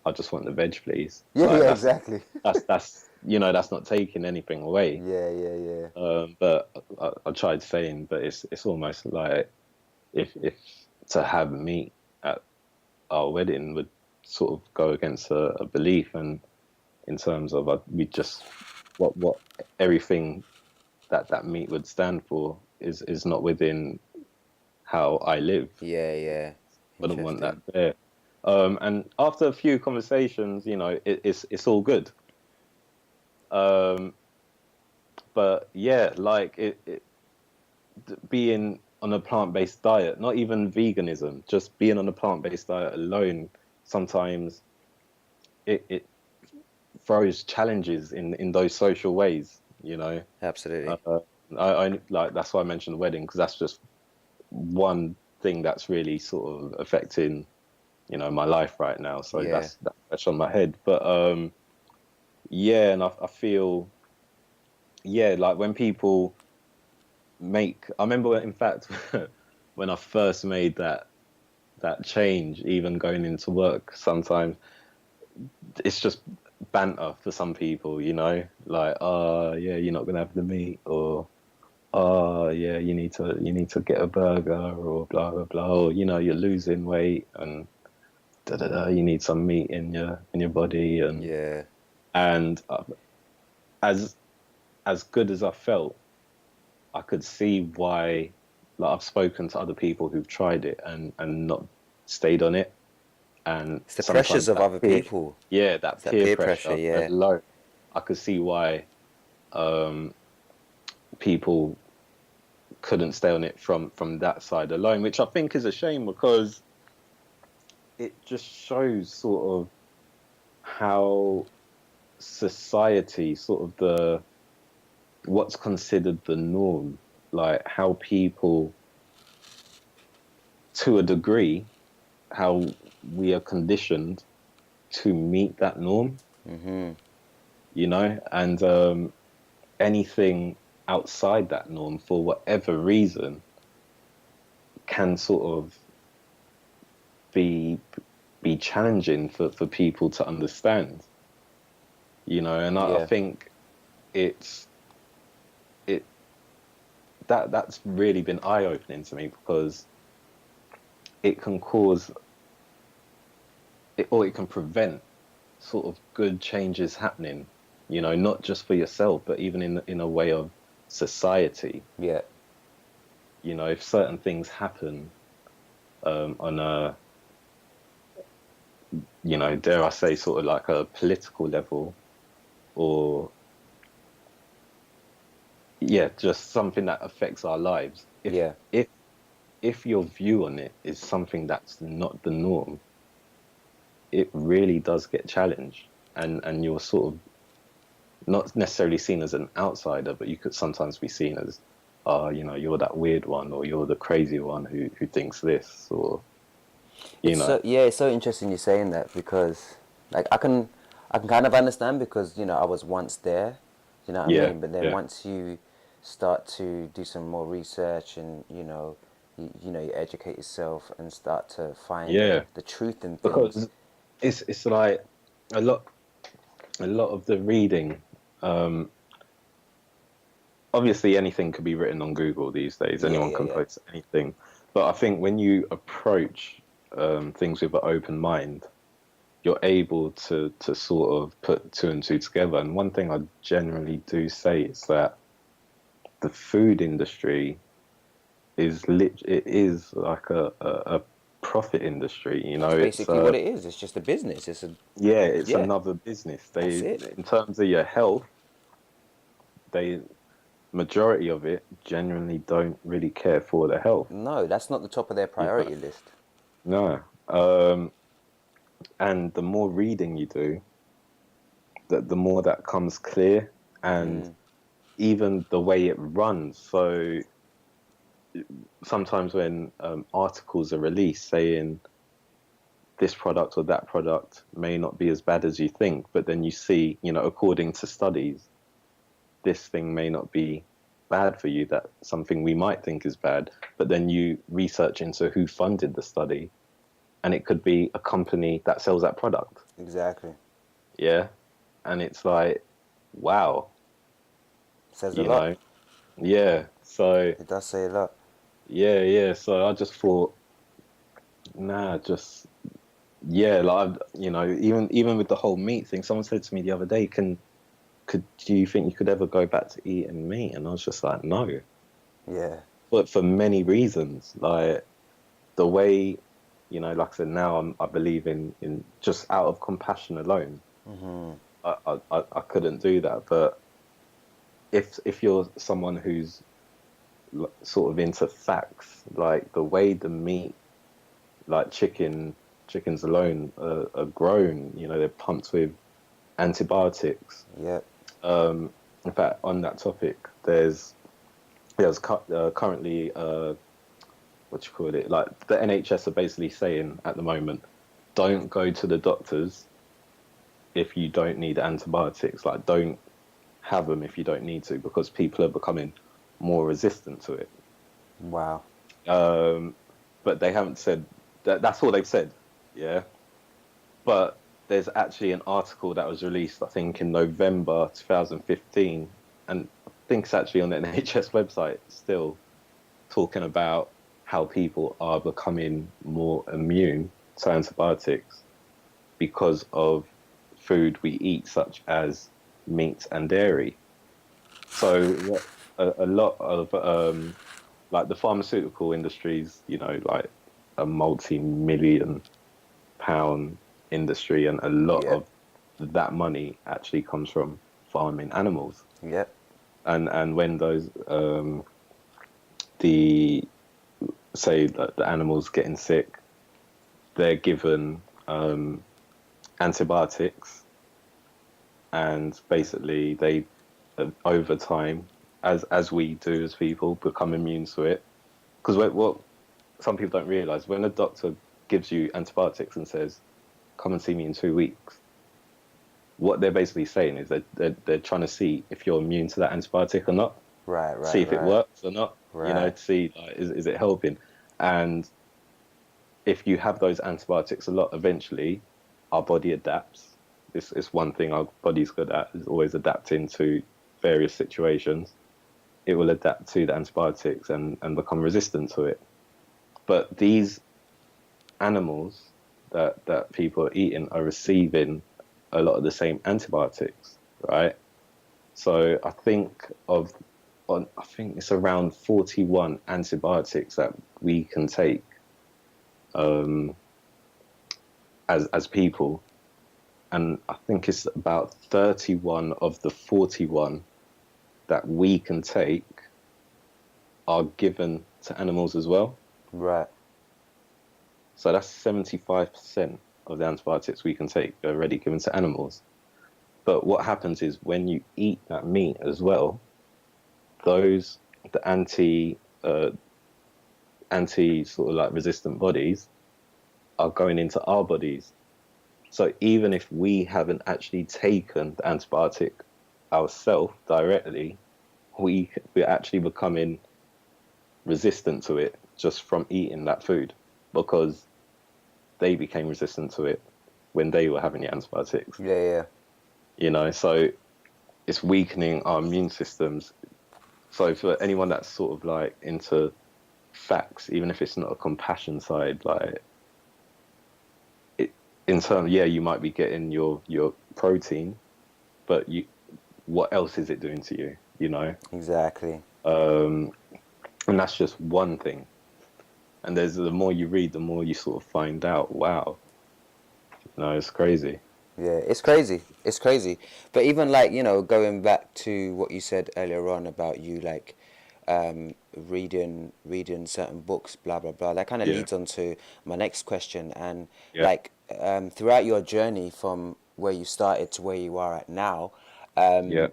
I just want the veg, please. Yeah, Like, yeah, exactly. that's you know, that's not taking anything away. Yeah, yeah, yeah. But I tried saying, but it's almost like, if to have meat at our wedding would sort of go against a belief, and in terms of, we just, what everything that meat would stand for is not within how I live. Yeah, yeah. Wouldn't want that Interesting. there. And after a few conversations, you know, it's all good. Um, but yeah, like, being on a plant-based diet, not even veganism, just being on a plant-based diet alone, sometimes it throws challenges in those social ways, you know. Absolutely. uh, I like, that's why I mentioned the wedding, because that's just one thing that's really sort of affecting, you know, my life right now. So Yeah. that's on my head. But yeah, and I feel, yeah, like, when people I remember, in fact, when I first made that change, even going into work, sometimes it's just banter for some people, you know, like, oh yeah, you're not gonna have the meat, or oh yeah, you need to get a burger, or blah blah blah, or, you know, you're losing weight, and da da da, you need some meat in your body, Yeah. and as as good as I felt, I could see why. Like, I've spoken to other people who've tried it and not stayed on it, and It's the sometimes pressures of other people. that It's that peer peer pressure, pressure yeah. alone, I could see why um, people couldn't stay on it from that side alone, which I think is a shame, because it just shows sort of how society, sort of what's considered the norm, like how people, to a degree, how we are conditioned to meet that norm, you know, and anything outside that norm, for whatever reason, can sort of be be challenging for people to understand, you know. And I Yeah. think it's it that's really been eye-opening to me, because it can cause it, or it can prevent sort of good changes happening, you know, not just for yourself, but even in a way of society. Yeah. You know, if certain things happen, on a, you know, dare I say, sort of like a political level, or, yeah, just something that affects our lives. Yeah. If if your view on it is something that's not the norm, it really does get challenged, and you're sort of not necessarily seen as an outsider, but you could sometimes be seen as, oh, you're that weird one, or you're the crazy one who thinks this, or you It's know. so yeah, it's so interesting you saying that because like I can kind of understand because I was once there, you know what I Yeah, mean. But then yeah, once you start to do some more research and you educate yourself and start to find yeah. the truth in things. Because it's like a lot a lot of the reading. Um, Obviously, anything could be written on Google these days. Yeah, Anyone yeah, can yeah. post anything. But I think when you approach things with an open mind, you're able to sort of put two and two together. And one thing I generally do say is that the food industry it is like a profit industry. That's It's basically what it is. It's just a business. yeah, it's Yeah, another business. that's They, it. in terms of your health, they majority of it genuinely don't really care for the health. No, that's not the top of their You know? priority list. No. And the more reading you do, the more that comes clear, and even the way it runs. So sometimes when articles are released saying this product or that product may not be as bad as you think, but then you see, according to studies, this thing may not be bad for you, that something we might think is bad, but then you research into who funded the study, and it could be a company that sells that product. Exactly. Yeah. And it's like, wow, Says a you lot. know, yeah. So, It does say a lot. yeah, yeah. So I just thought, nah, just, yeah, like, even with the whole meat thing, someone said to me the other day, do you think you could ever go back to eating meat? And I was just like, no. Yeah. But for many reasons, like the way, like I said, now I believe in just out of compassion alone. I couldn't do that. But if you're someone who's sort of into facts, like the way the meat, like chickens alone are grown, they're pumped with antibiotics. Yep. In fact, on that topic, currently what you call it, like the NHS are basically saying at the moment, don't go to the doctors if you don't need antibiotics. Like, don't have them if you don't need to, because people are becoming more resistant to it. Wow. Um, but they haven't said that. That's all they've said. Yeah. But there's actually an article that was released, I think, in November 2015, and I think it's actually on the NHS website still, talking about how people are becoming more immune to antibiotics because of food we eat, such as meat and dairy. So what a lot of like the pharmaceutical industries, like a multi-million pound industry, and a lot Yep. of that money actually comes from farming animals. Yep. And when those the say that the animals getting sick, they're given antibiotics, and basically they over time, as we do as people, become immune to it. Because what some people don't realize, when a doctor gives you antibiotics and says, come and see me in 2 weeks, what they're basically saying is that they're trying to see if you're immune to that antibiotic or not, Right. see Right. if it Right. works or not, Right. to see like, is it helping. And if you have those antibiotics a lot, eventually our body adapts. This is one thing our body's good at, is always adapting to various situations. It will adapt to the antibiotics and become resistant to it. But these animals that people are eating are receiving a lot of the same antibiotics, right? So I think it's around 41 antibiotics that we can take um, as people, and I think it's about 31 of the 41 that we can take are given to animals as well. Right. So that's 75% of the antibiotics we can take are already given to animals. But what happens is when you eat that meat as well, those the anti sort of like resistant bodies are going into our bodies. So even if we haven't actually taken the antibiotic ourselves directly, we're actually becoming resistant to it just from eating that food, because they became resistant to it when they were having the antibiotics. Yeah, yeah. So it's weakening our immune systems. So for anyone that's sort of like into facts, even if it's not a compassion side, like it, in terms, yeah, you might be getting your protein, but what else is it doing to you? Exactly. Um, and that's just one thing. And there's the more you read, the more you sort of find out. Wow, it's crazy. Yeah, it's crazy. It's crazy. But even like, going back to what you said earlier on about you like reading certain books, blah blah blah. That kind of Yeah, leads on to my next question. And yeah, like throughout your journey from where you started to where you are at now, yeah.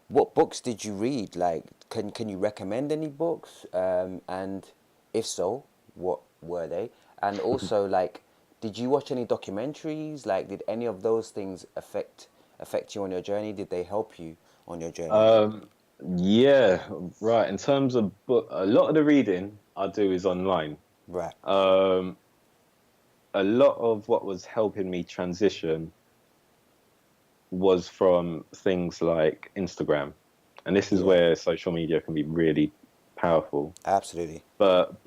what books did you read? Like, can you recommend any books? And if so, what were they? And also, like, did you watch any documentaries? Like, did any of those things affect you on your journey? Did they help you on your journey? Um, yeah, right. In terms of book, a lot of the reading I do is online. Right. Um, a lot of what was helping me transition was from things like Instagram, and this is Yeah. where social media can be really powerful. Absolutely. But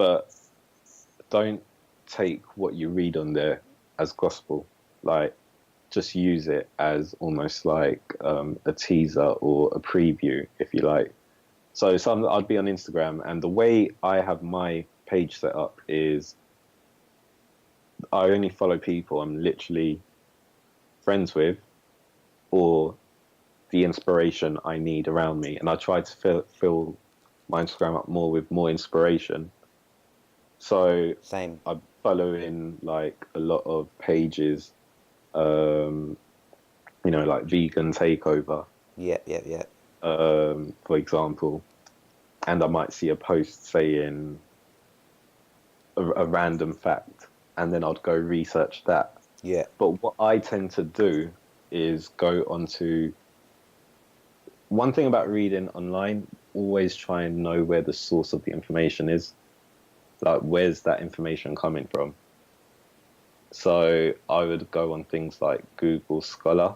don't take what you read on there as gospel. Like, just use it as almost like a teaser or a preview, if you like. So I'd be on Instagram, and the way I have my page set up is I only follow people I'm literally friends with, or the inspiration I need around me, and I try to fill my Instagram up more with more inspiration. So Same. I'm following like a lot of pages, um, like Vegan Takeover, Yeah, yeah, yeah. for example, and I might see a post saying a random fact, and then I'd go research that. Yeah. But what I tend to do is go onto one thing about reading online, always try and know where the source of the information is. Like, where's that information coming from? So I would go on things like Google Scholar,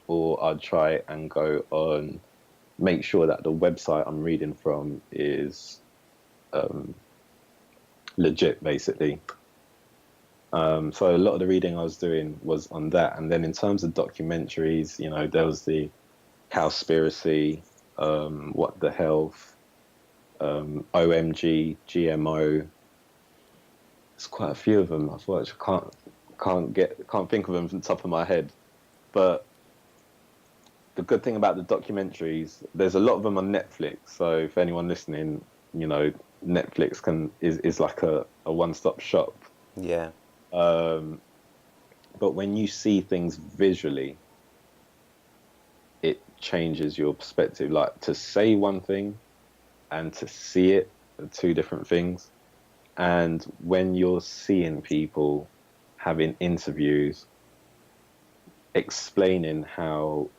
or I'd try and go on, make sure that the website I'm reading from is um, legit, basically. So a lot of the reading I was doing was on that. And then in terms of documentaries, there was the Cowspiracy, What the Health, OMG, GMO. There's quite a few of them. I thought I can't think of them from the top of my head. But the good thing about the documentaries, there's a lot of them on Netflix. So if anyone listening, Netflix is like a one-stop shop. Yeah. Um, but when you see things visually, it changes your perspective. Like, to say one thing and to see it are two different things. And when you're seeing people having interviews explaining how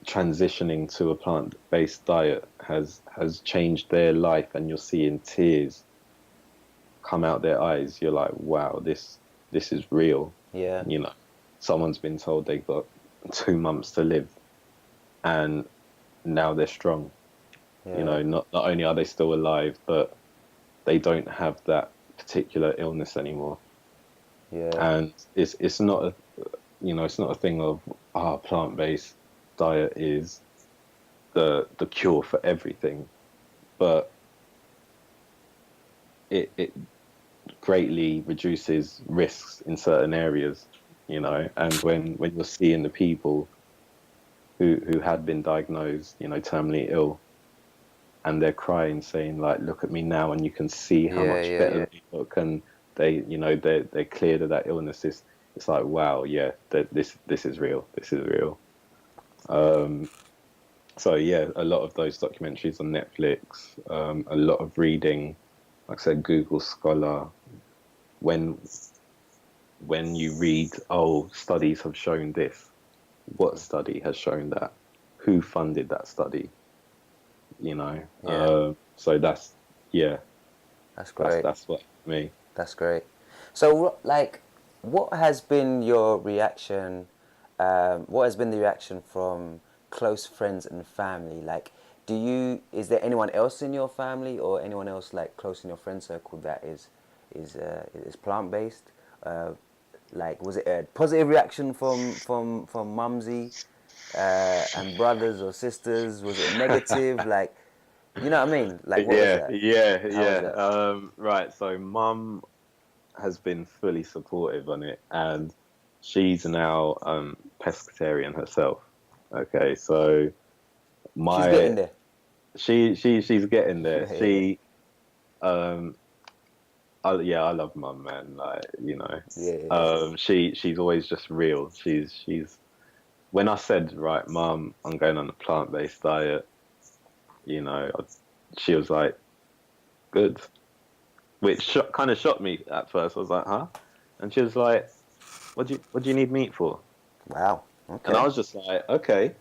transitioning to a plant-based diet has changed their life, and you're seeing tears come out their eyes, you're like, wow, this is real. Yeah. Someone's been told they've got 2 months to live, and now they're strong. Yeah. Not only are they still alive, but they don't have that particular illness anymore. Yeah. And it's not it's not a thing of plant-based diet is the cure for everything, but it greatly reduces risks in certain areas, and when you're seeing the people who had been diagnosed, terminally ill, and they're crying, saying like, look at me now, and you can see how Yeah, much yeah, better yeah. they look, and they're cleared of that illness. It's like, wow, yeah, this is real. This is real. Um, So yeah, a lot of those documentaries on Netflix, a lot of reading, like I said, Google Scholar. When when you read, oh, studies have shown this, what study has shown that? Who funded that study? You know, Yeah, so that's yeah, that's great. that's what me. That's great. So, like, what has been your reaction? What has been the reaction from close friends and family? Like, is there anyone else in your family or anyone else like close in your friend circle that is plant based? Uh, like, was it a positive reaction from mumsy and brothers or sisters? Was it negative? Like, you know what I mean? Like, what was Yeah, that? yeah, How was yeah. that? Right. So mum has been fully supportive on it, and she's now pescatarian herself. Okay, so She's my getting there. she's getting there. Yeah, Um yeah, I love mum, man. Like, you know, yeah, yeah. she's always just real. She's when I said, right, mum, I'm going on a plant-based diet, you know, she was like, good, which kind of shocked me at first. I was like, huh? And she was like, what do you need meat for? Wow. And I Okay. was just like, okay,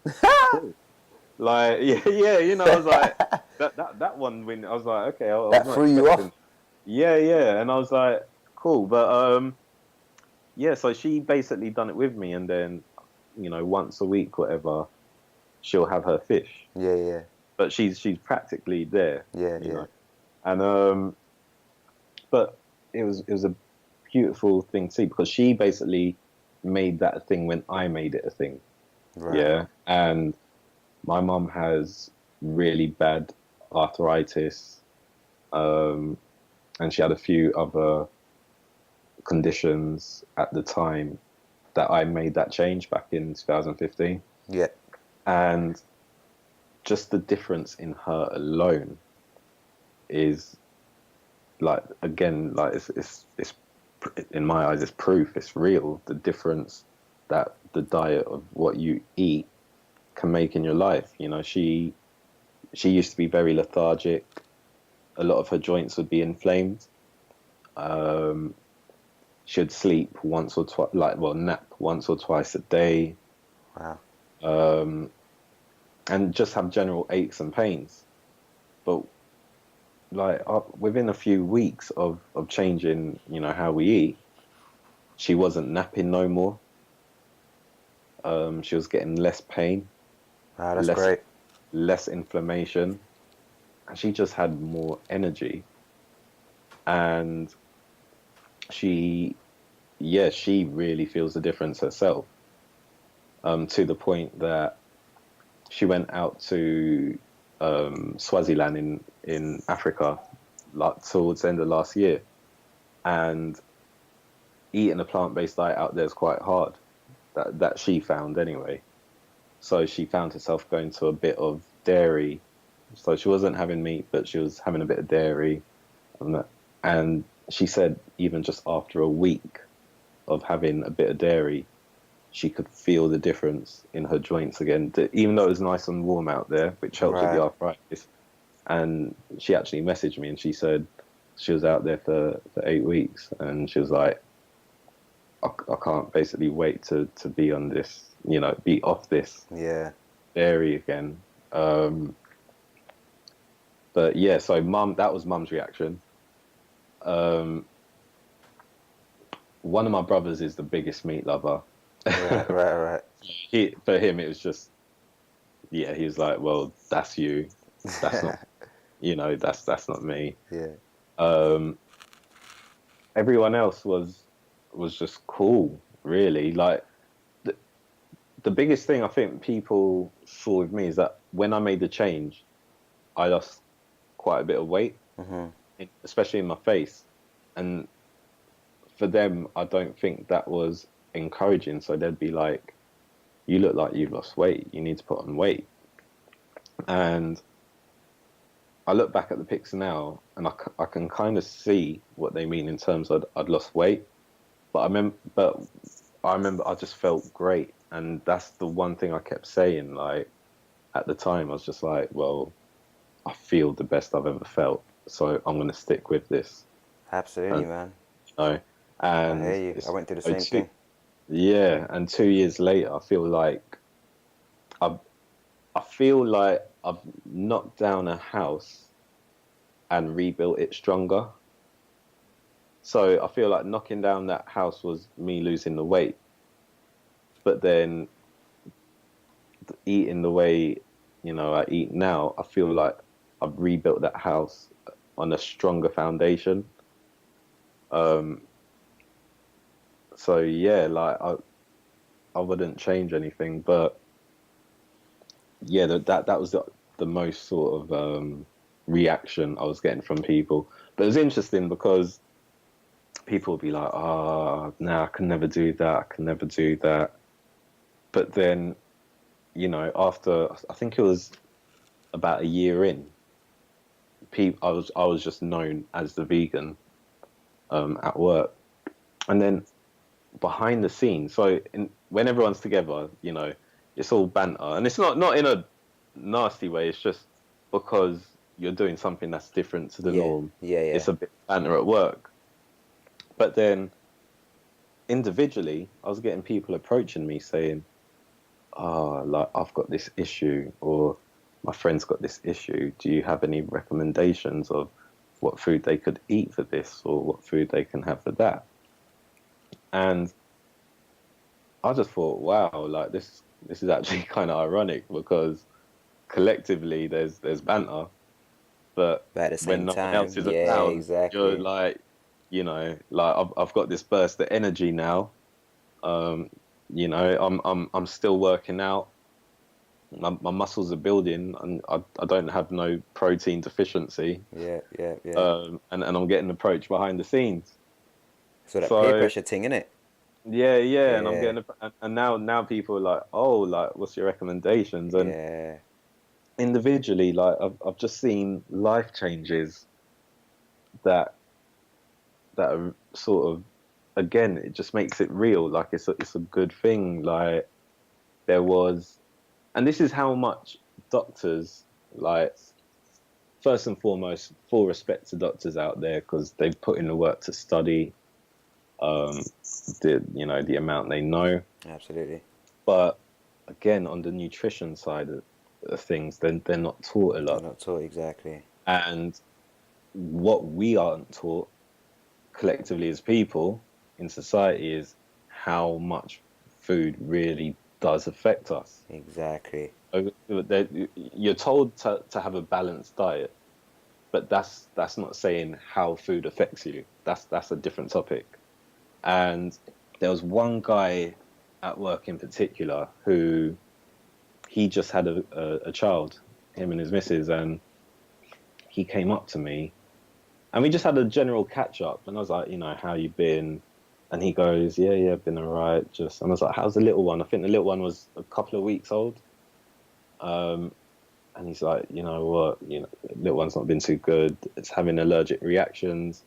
cool. Like, yeah, yeah, you know, I was like, that one when I was like, okay, I was That not threw you expecting. off. Yeah, yeah, and I was like, cool, but yeah. So she basically done it with me, and then, you know, once a week, whatever, she'll have her fish, Yeah, yeah, but she's practically there, yeah, you yeah. know, and but it was a beautiful thing to see because she basically made that a thing when I made it a thing, Right. yeah, and my mum has really bad arthritis, um, and she had a few other conditions at the time that I made that change back in 2015. Yeah. And just the difference in her alone is like, again, like it's in my eyes, it's proof, it's real. The difference that the diet of what you eat can make in your life. You know, she used to be very lethargic. A lot of her joints would be inflamed. Um, she'd sleep once or twice, like, well, nap once or twice a day, Wow. um, and just have general aches and pains. But like within a few weeks of changing, you know, how we eat, she wasn't napping no more. She was getting less pain, Wow, that's less great. less inflammation, and she just had more energy. And she, yeah, she really feels the difference herself. To the point that she went out to Swaziland in Africa, like towards the end of last year, and eating a plant-based diet out there is quite hard. That she found anyway. So she found herself going to a bit of dairy. So she wasn't having meat, but she was having a bit of dairy, and she said even just after a week of having a bit of dairy, she could feel the difference in her joints again. Even though it was nice and warm out there, which helps with the Right. arthritis. And she actually messaged me and she said she was out there for 8 weeks, and she was like, I can't basically wait to be on this, you know, be off this Yeah. dairy again. But yeah, so mum, that was mum's reaction. Um, one of my brothers is the biggest meat lover. Right. Right. Right. For him, it was just, yeah, he was like, well, that's you. That's not, you know, that's not me. Yeah. Um, everyone else was just cool, really. Like the, the biggest thing I think people saw with me is that when I made the change, I lost quite a bit of weight, especially in my face. And for them, I don't think that was encouraging. So they'd be like, you look like you've lost weight. You need to put on weight. And I look back at the pics now and I can kind of see what they mean in terms of I'd lost weight. But I remember I just felt great. And that's the one thing I kept saying, like, at the time, I was just like, well, I feel the best I've ever felt, so I'm going to stick with this. Absolutely, And, man. you know, I and hear you. I it's went through the so same thing. yeah, and 2 years later, I I feel like I've knocked down a house and rebuilt it stronger. So I feel like knocking down that house was me losing the weight, but then eating the way, I eat now, I feel like I've rebuilt that house on a stronger foundation. Um, so yeah, like I wouldn't change anything, but yeah, that was the most sort of reaction I was getting from people. But it was interesting because people would be like, "Oh, no, I can never do that. I can never do that." But then, after I think it was about a year in, I was just known as the vegan at work, and then behind the scenes, so when everyone's together, it's all banter, and it's not in a nasty way. It's just because you're doing something that's different to the Yeah, norm. yeah, yeah. It's a bit banter at work, but then individually, I was getting people approaching me saying, "Ah, like I've got this issue," or "My friend's got this issue. Do you have any recommendations of what food they could eat for this, or what food they can have for that?" And I just thought, wow, like this is actually kind of ironic because collectively there's banter, but But at the when same no one else time, is yeah, around, you're exactly. like, like I've got this burst of energy now. Um, I'm still working out. My muscles are building, and I don't have no protein deficiency. Yeah, yeah, yeah. And I'm getting approached behind the scenes. So that peer So pressure thing, innit? yeah, and I'm Yeah, getting and now people are like, oh, like what's your recommendations? And yeah. individually, like I've just seen life changes that are sort of, again, it just makes it real. Like it's a good thing. Like there was, and this is how much doctors, like, first and foremost, full respect to doctors out there because they've put in the work to study um the amount they know. Absolutely. But again, on the nutrition side of things, they're not taught a They're lot. not taught exactly. And what we aren't taught collectively as people in society is how much food really does affect us. Exactly. You're told to have a balanced diet, but that's not saying how food affects you. That's a different topic. And there was one guy at work in particular who he just had a child, him and his missus, and he came up to me and we just had a general catch up. And I was like, how you been? And he goes, yeah, I've been all right. And I was like, how's the little one? I think the little one was a couple of weeks old. And he's like, you know what, the little one's not been too good. It's having allergic reactions.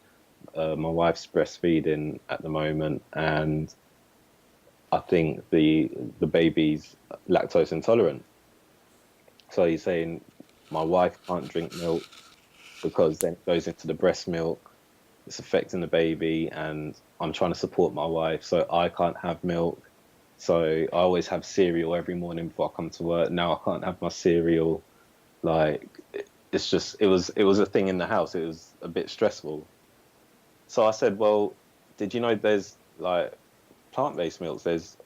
My wife's breastfeeding at the moment, and I think the baby's lactose intolerant. So he's saying my wife can't drink milk because then it goes into the breast milk. It's affecting the baby, and I'm trying to support my wife, so I can't have milk. So I always have cereal every morning before I come to work. Now I can't have my cereal. Like it's just it was a thing in the house. It was a bit stressful. So I said, well, did you know there's like plant-based milks? There's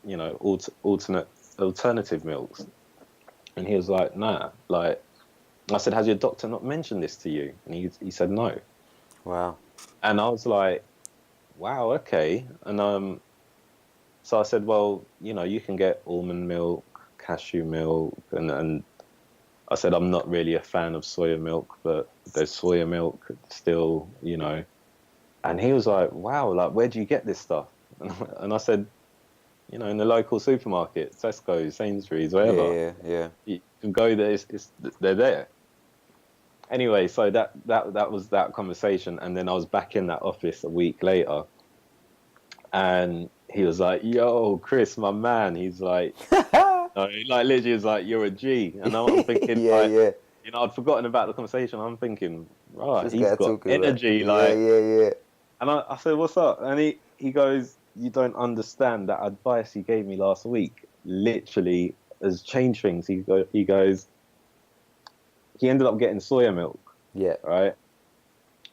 alternative milks. And he was like, nah. Like I said, has your doctor not mentioned this to you? And he said no. Wow. And I was like, wow, okay. And so I said, well, you can get almond milk, cashew milk, and I said I'm not really a fan of soya milk, but there's soya milk still. And he was like, wow, like where do you get this stuff? And I said, in the local supermarket, Tesco, Sainsbury's, Yeah, wherever. yeah, yeah. You can go there, they're there. Anyway, so that was that conversation, and then I was back in that office a week later, and he was like, "Yo, Chris, my man." He's like, No, like literally was like, you're a G. And I'm thinking Yeah, like, yeah. I'd forgotten about the conversation. I'm thinking, right, This he's guy got talking about. energy. Yeah, Like, yeah, yeah. and I said, what's up? And he goes, you don't understand that advice he gave me last week literally has changed things. He goes, he ended up getting soya milk, Yeah. right?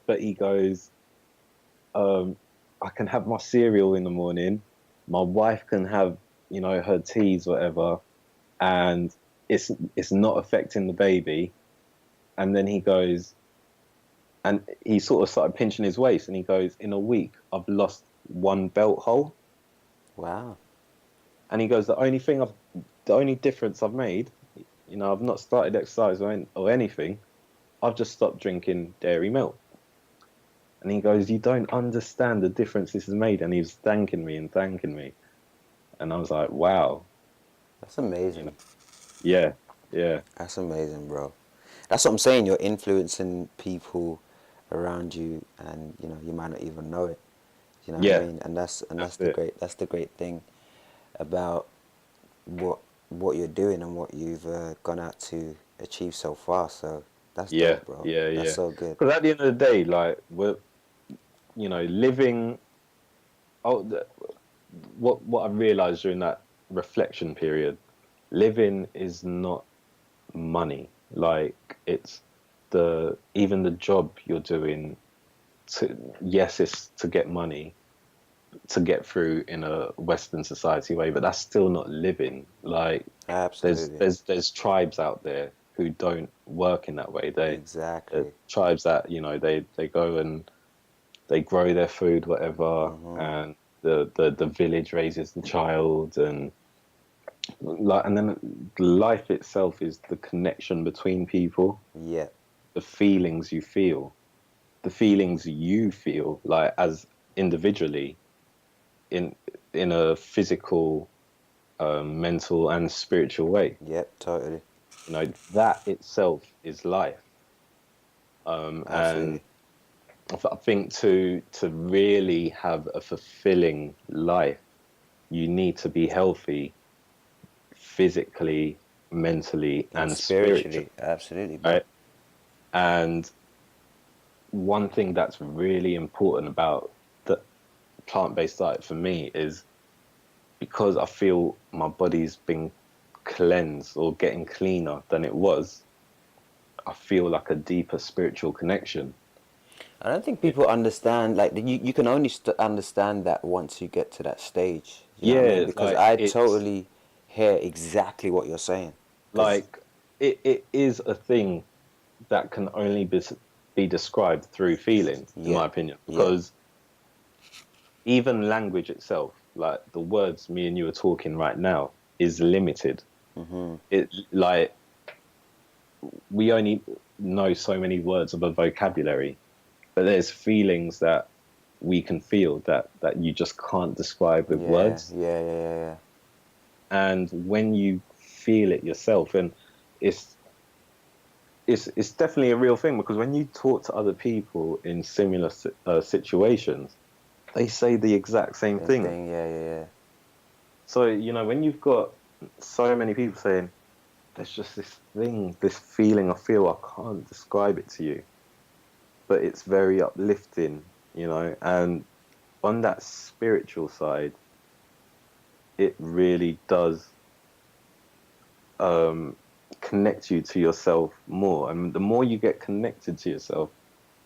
But he goes, I can have my cereal in the morning. My wife can have, her teas, whatever, and it's not affecting the baby. And then he goes, and he sort of started pinching his waist, and he goes, in a week, I've lost one belt hole. Wow. And he goes, the only difference I've made, I've not started exercise or anything. I've just stopped drinking dairy milk. And he goes, you don't understand the difference this has made. And he was thanking me and thanking me. And I was like, wow. That's amazing. Yeah, yeah, That's amazing, bro. That's what I'm saying. You're influencing people around you, and you might not even know it. You know what I yeah, mean? And that's that's the it. great thing about what you're doing and what you've gone out to achieve so far. So that's Yeah, dope, bro. yeah, That's yeah. so good. Because at the end of the day, like, we're, living, oh, what I realized during that reflection period, living is not money. Like, it's even the job you're doing, yes, it's to get money, to get through in a Western society way, but that's still not living. Like, Absolutely. there's tribes out there who don't work in that way. The Exactly. tribes that they go and they grow their food, whatever, Mhm. and the village raises the child, and like, and then life itself is the connection between people, Yeah. the feelings you feel, like, as individually, in a physical, mental, and spiritual way. Yep. Totally. That itself is life. And Absolutely. I think to really have a fulfilling life, you need to be healthy physically, mentally, And and spiritually, spiritually, absolutely, bro. right? And one thing that's really important about the plant-based diet for me is, because I feel my body's been cleansed or getting cleaner than it was, I feel like a deeper spiritual connection. I don't think people understand. Like you can only understand that once you get to that stage. You know what I mean? Yeah, Because like I it's totally hear exactly what you're saying. Because like it is a thing that can only be described through feeling, in yeah, my opinion, yeah, because even language itself, like the words me and you are talking right now, is limited. It, like, we only know so many words of a vocabulary, but there's feelings that we can feel that you just can't describe with yeah, words. yeah, yeah, yeah, yeah. And when you feel it yourself, and it's it's definitely a real thing, because when you talk to other people in similar situations, they say the exact same Same thing. thing. Yeah, yeah, yeah. So, when you've got so many people saying, there's just this thing, this feeling I feel, I can't describe it to you, but it's very uplifting, and on that spiritual side, it really does, um, connect you to yourself more. And the more you get connected to yourself,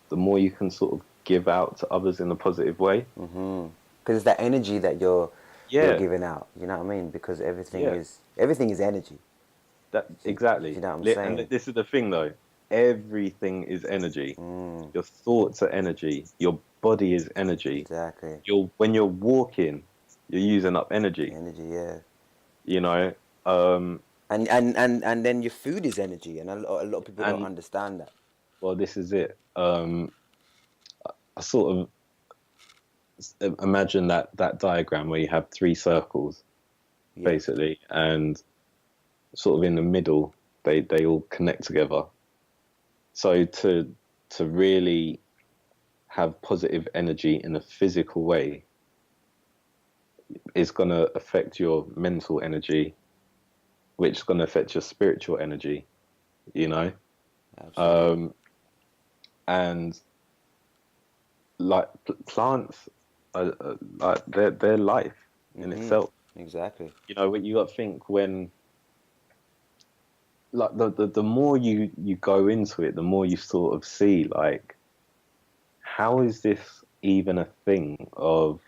the more you can sort of give out to others in a positive way. Because it's that energy that you're Yeah, giving out. You know what I mean? Because yeah, everything is energy. that Do exactly. you know what I'm And saying? this is the thing, though. Everything is energy. Your thoughts are energy. Your body is energy. Exactly. When you're walking, you're using up energy. Energy. Yeah. You know, um, And then your food is energy, and a lot of people don't and understand that. well, this is it. I sort of imagine that diagram where you have three circles, Yeah. basically, and sort of in the middle, they all connect together. So to really have positive energy in a physical way is going to affect your mental energy, which is going to affect your spiritual energy, you know. Absolutely. And like plants are like they're life in itself. Exactly. You know, what you got to think when like the more you go into it, the more you sort of see like how is this even a thing of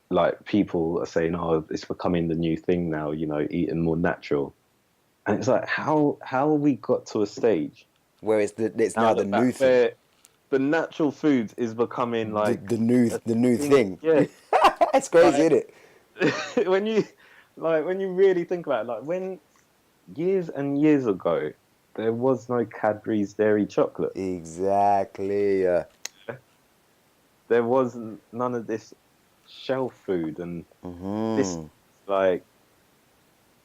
like people are saying, oh, it's becoming the new thing now, you know, eating more natural. And it's like how we got to a stage Where it's now now the that new thing. where the natural food is becoming The, like the new a the new thing. thing. Yeah. It's crazy, Like isn't it? when you when you really think about it, like when years and years ago there was no Cadbury's dairy chocolate. Exactly. There was none of this shelf food and this like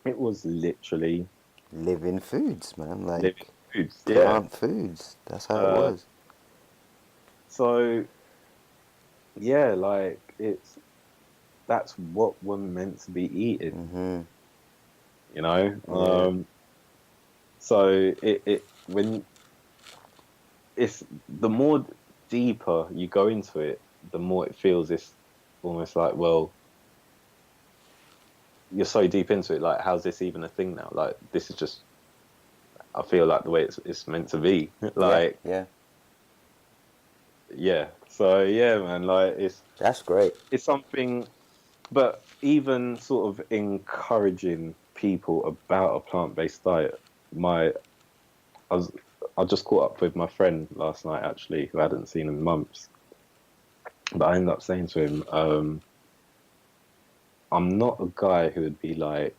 it was literally Living foods, man. living Like foods. Yeah. plant foods. That's how it Uh, was. so yeah, like it's that's what we're meant to be eating, you know. Yeah. So it when it's the more deeper you go into it, the more it feels it's almost like, well, you're so deep into it, like how's this even a thing now? Like this is just I feel like the way it's meant to be. Yeah. Like Yeah. yeah. So yeah, man, like That's great. it's something but even sort of encouraging people about a plant-based diet. My I was I just caught up with my friend last night actually, who I hadn't seen in months. But I ended up saying to him, I'm not a guy who would be like,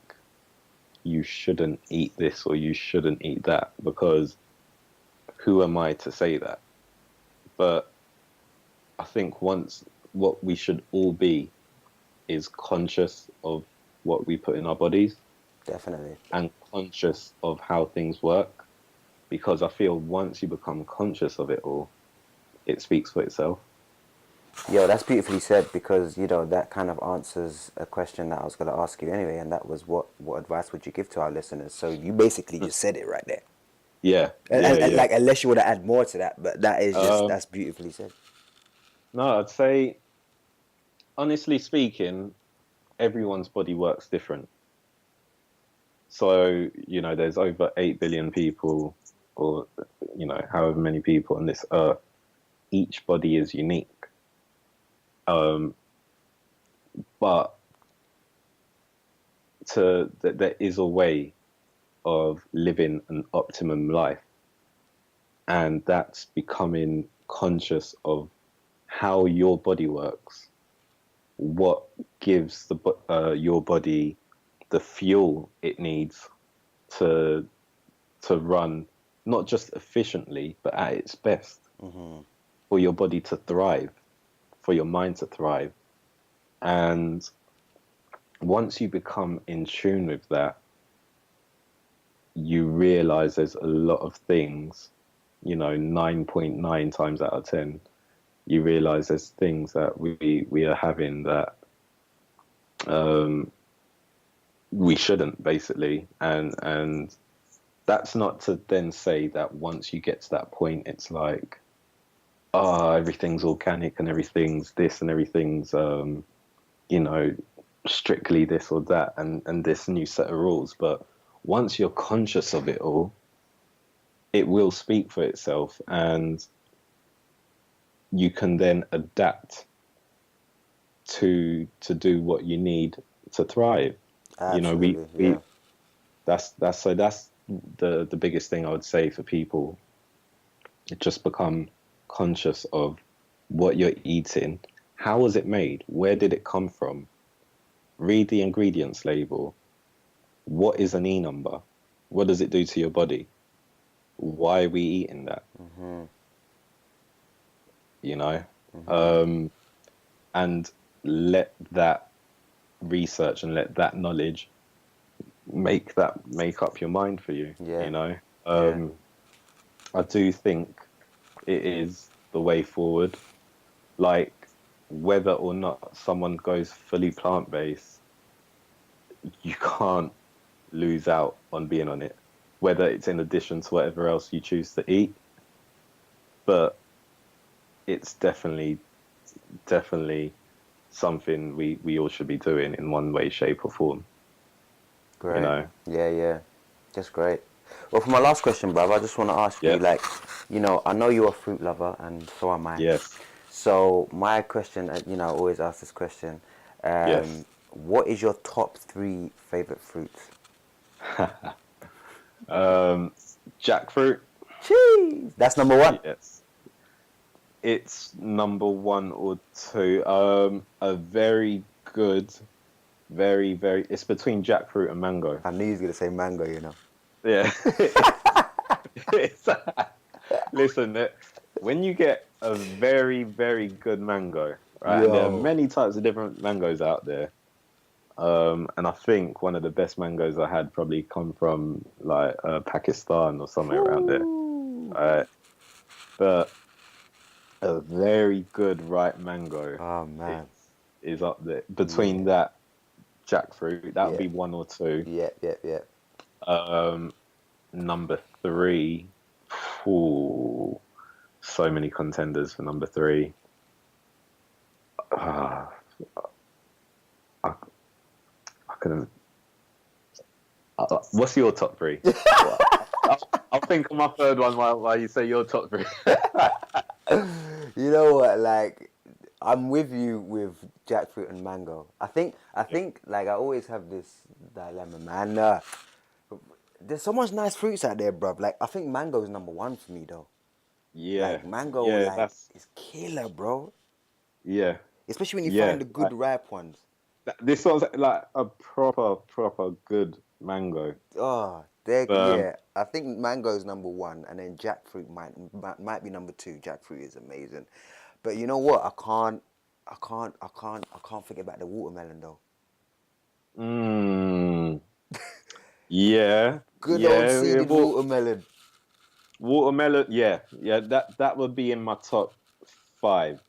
you shouldn't eat this or you shouldn't eat that, because who am I to say that? But I think once what we should all be is conscious of what we put in our bodies Definitely. and conscious of how things work. Because I feel once you become conscious of it all, it speaks for itself. Yo, that's beautifully said because that kind of answers a question that I was going to ask you anyway, and that was what advice would you give to our listeners? So you basically just said it right there. Yeah, And, yeah, and yeah. like unless you want to add more to that, but Um, that's beautifully said. no, I'd say, honestly speaking, everyone's body works different. So, you know, there's over 8 billion people, or, you know, however many people on this earth. Each body is unique. Um, but there is a way of living an optimum life. And that's becoming conscious of how your body works, what gives your body the fuel it needs to run not just efficiently but at its best, for your body to thrive, for your mind to thrive. And once you become in tune with that, you realize there's a lot of things, you know, 9.9 times out of 10, you realize there's things that we are having that we shouldn't, basically. And that's not to then say that once you get to that point it's like, oh, everything's organic and everything's this and everything's you know, strictly this or that, and this new set of rules. But once you're conscious of it all, it will speak for itself, and you can then adapt to do what you need to thrive. You know, Absolutely, yeah. that's the biggest thing I would say for people. Just become conscious of what you're eating. How was it made? Where did it come from? Read the ingredients label. What is an E number? What does it do to your body? Why are we eating that? You know? And let that research and let that knowledge make up your mind for you, Yeah, you know? yeah. I do think it is the way forward. Like, whether or not someone goes fully plant-based, you can't lose out on being on it, whether it's in addition to whatever else you choose to eat. But it's definitely something we all should be doing in one way, shape, or form. Great. You know? Yeah. That's great. Well, for my last question, bruv, I just want to ask you, Yeah. like, you know, I know you're a fruit lover, and so am I. Yes. So my question, you know, I always ask this question. Yes. What is your top 3 favorite fruits? Jackfruit. Cheese. That's number 1. Yes. It's number 1 or 2. A very good, very. It's between jackfruit and mango. I knew you was gonna say mango. You know. Yeah. It's, listen, when you get a very good mango, right? And there are Yo. many types of different mangoes out there. And I think one of the best mangoes I had probably come from like Pakistan or somewhere around there. Right? But a very good ripe mango Oh man. is up there. Between Yeah. that jackfruit, that would Yeah. be 1 or 2. Yeah. Number 3, ooh, so many contenders for number 3. I, I couldn't. What's your top 3? I'll think of my third one while you say your top 3. You know what? Like, I'm with you with jackfruit and mango. I think like I always have this dilemma, man. There's so much nice fruits out there, bruv. Like, I think mango is number 1 for me, though. Yeah, Like, mango, yeah, like, that's is killer, bro. yeah, Especially when you yeah. find the good ripe ones. This was like a proper good mango. Oh, Um, yeah. I think mango is number 1, and then jackfruit might be number 2. Jackfruit is amazing, but you know what? I can't forget about the watermelon though. mm, yeah, Good old yeah. seeded watermelon. Watermelon, yeah. That would be in my top 5.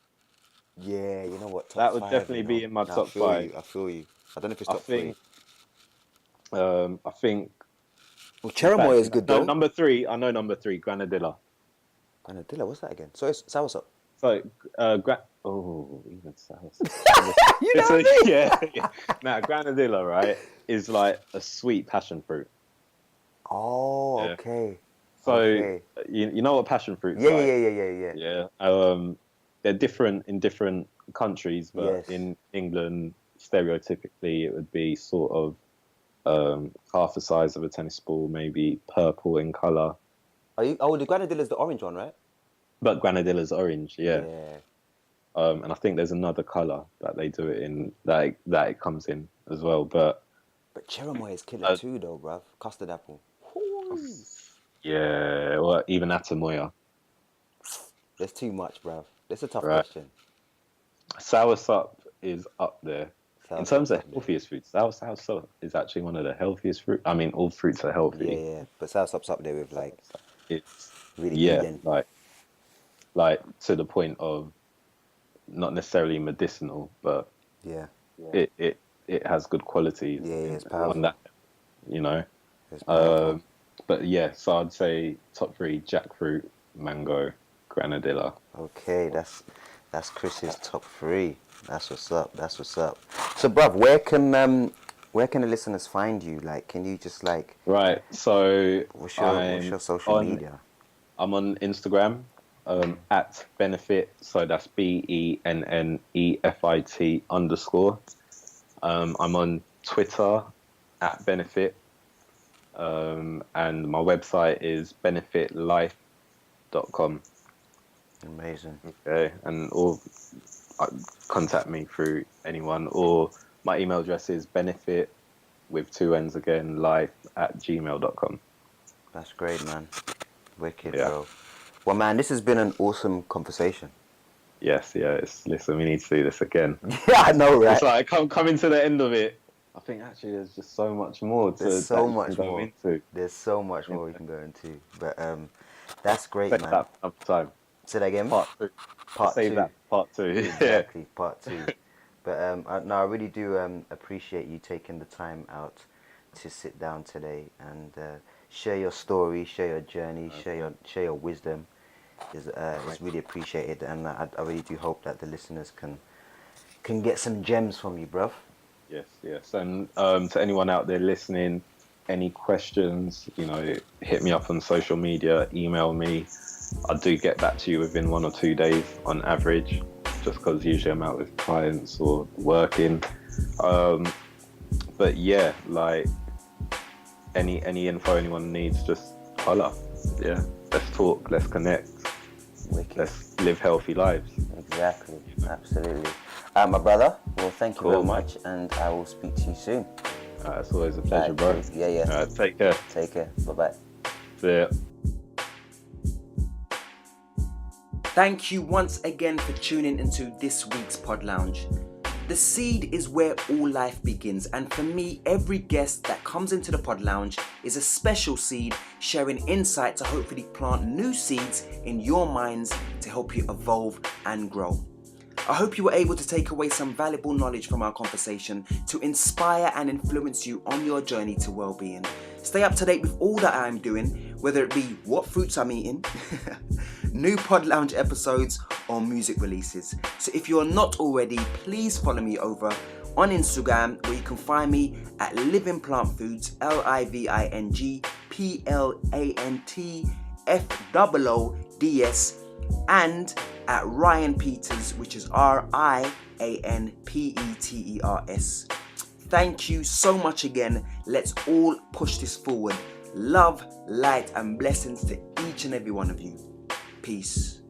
Yeah, you know what? Top That would 5. You definitely be know. in my Nah, I top feel 5. you. I feel you. I don't know if it's I top 3. think. Well, In cherimoya fact, is good no, though. number 3. I know number 3, Granadilla. Granadilla, what's that again? So it's soursop. So, even sounds. You know It's what a, I mean? yeah. Now, Granadilla, right, is like a sweet passion fruit. Oh, Yeah. okay. So, Okay. you know what passion fruit's like? Yeah. Yeah. They're different in different countries, but Yes. in England, stereotypically, it would be sort of half the size of a tennis ball, maybe purple in color. The Granadilla is the orange one, right? But Granadilla's orange, yeah. Yeah. And I think there's another color that they do it in that it comes in as well. But But cherimoya is killer uh, too, though, bruv. Custard apple. Whoo. yeah, or even Atamoya, There's too much, bruv. That's a tough right? question. Soursop is up there in terms Soursop's of up there. healthiest fruits. Soursop is actually one of the healthiest fruit. I mean, all fruits are healthy. Yeah. But soursop's up there with like It's really yeah, eating. like to the point of not necessarily medicinal, but Yeah. it has good qualities Yeah, it's on powerful. that, you know. It's powerful. Um, but yeah, so I'd say top 3: jackfruit, mango, granadilla. Okay, that's Chris's top 3. That's what's up. That's what's up. So, bruv, where can the listeners find you? Like, can you just like Right. So what's your social media? I'm on Instagram at benefit. So that's BENNEFIT_. I'm on Twitter at benefit. And my website is benefitlife.com. Amazing. Okay, or contact me through anyone, or my email address is benefit with 2 N's again, life@gmail.com. That's great, man. Wicked, Yeah. bro. Well, man, this has been an awesome conversation. Yes, yeah. Listen, we need to do this again. Yeah, I know, right? It's like coming to the end of it. I think actually there's just so much more There's that so you can much go more. into. There's so much more we can go into. But that's great, Save man. that for another time. Say that again. Part 2. Part Save 2. that for part 2. Yeah. Exactly, part 2. But I really do appreciate you taking the time out to sit down today and share your story, share your journey, share your wisdom. Is really appreciated, and I really do hope that the listeners can get some gems from you, bruv. Yes, yes. And to anyone out there listening, any questions, hit me up on social media, email me. I do get back to you within 1 or 2 days on average, just because usually I'm out with clients or working. But yeah, like any info anyone needs, just holla. Yeah, let's talk, let's connect, Wicked. let's live healthy lives. Exactly, absolutely. My brother, well, thank you very Cool, much, and I will speak to you soon. It's always a pleasure, bro. Yeah. Take care. Take care. Bye-bye. See ya. Thank you once again for tuning into this week's Pod Lounge. The seed is where all life begins, and for me, every guest that comes into the Pod Lounge is a special seed, sharing insight to hopefully plant new seeds in your minds to help you evolve and grow. I hope you were able to take away some valuable knowledge from our conversation to inspire and influence you on your journey to well-being. Stay up to date with all that I'm doing, whether it be what fruits I'm eating, new Pod Lounge episodes, or music releases. So if you are not already, please follow me over on Instagram, where you can find me at Living Plant Foods, LivingPlantFoods, and at Ryan Peters, which is RIANPETERS. Thank you so much again. Let's all push this forward. Love, light, and blessings to each and every one of you. Peace.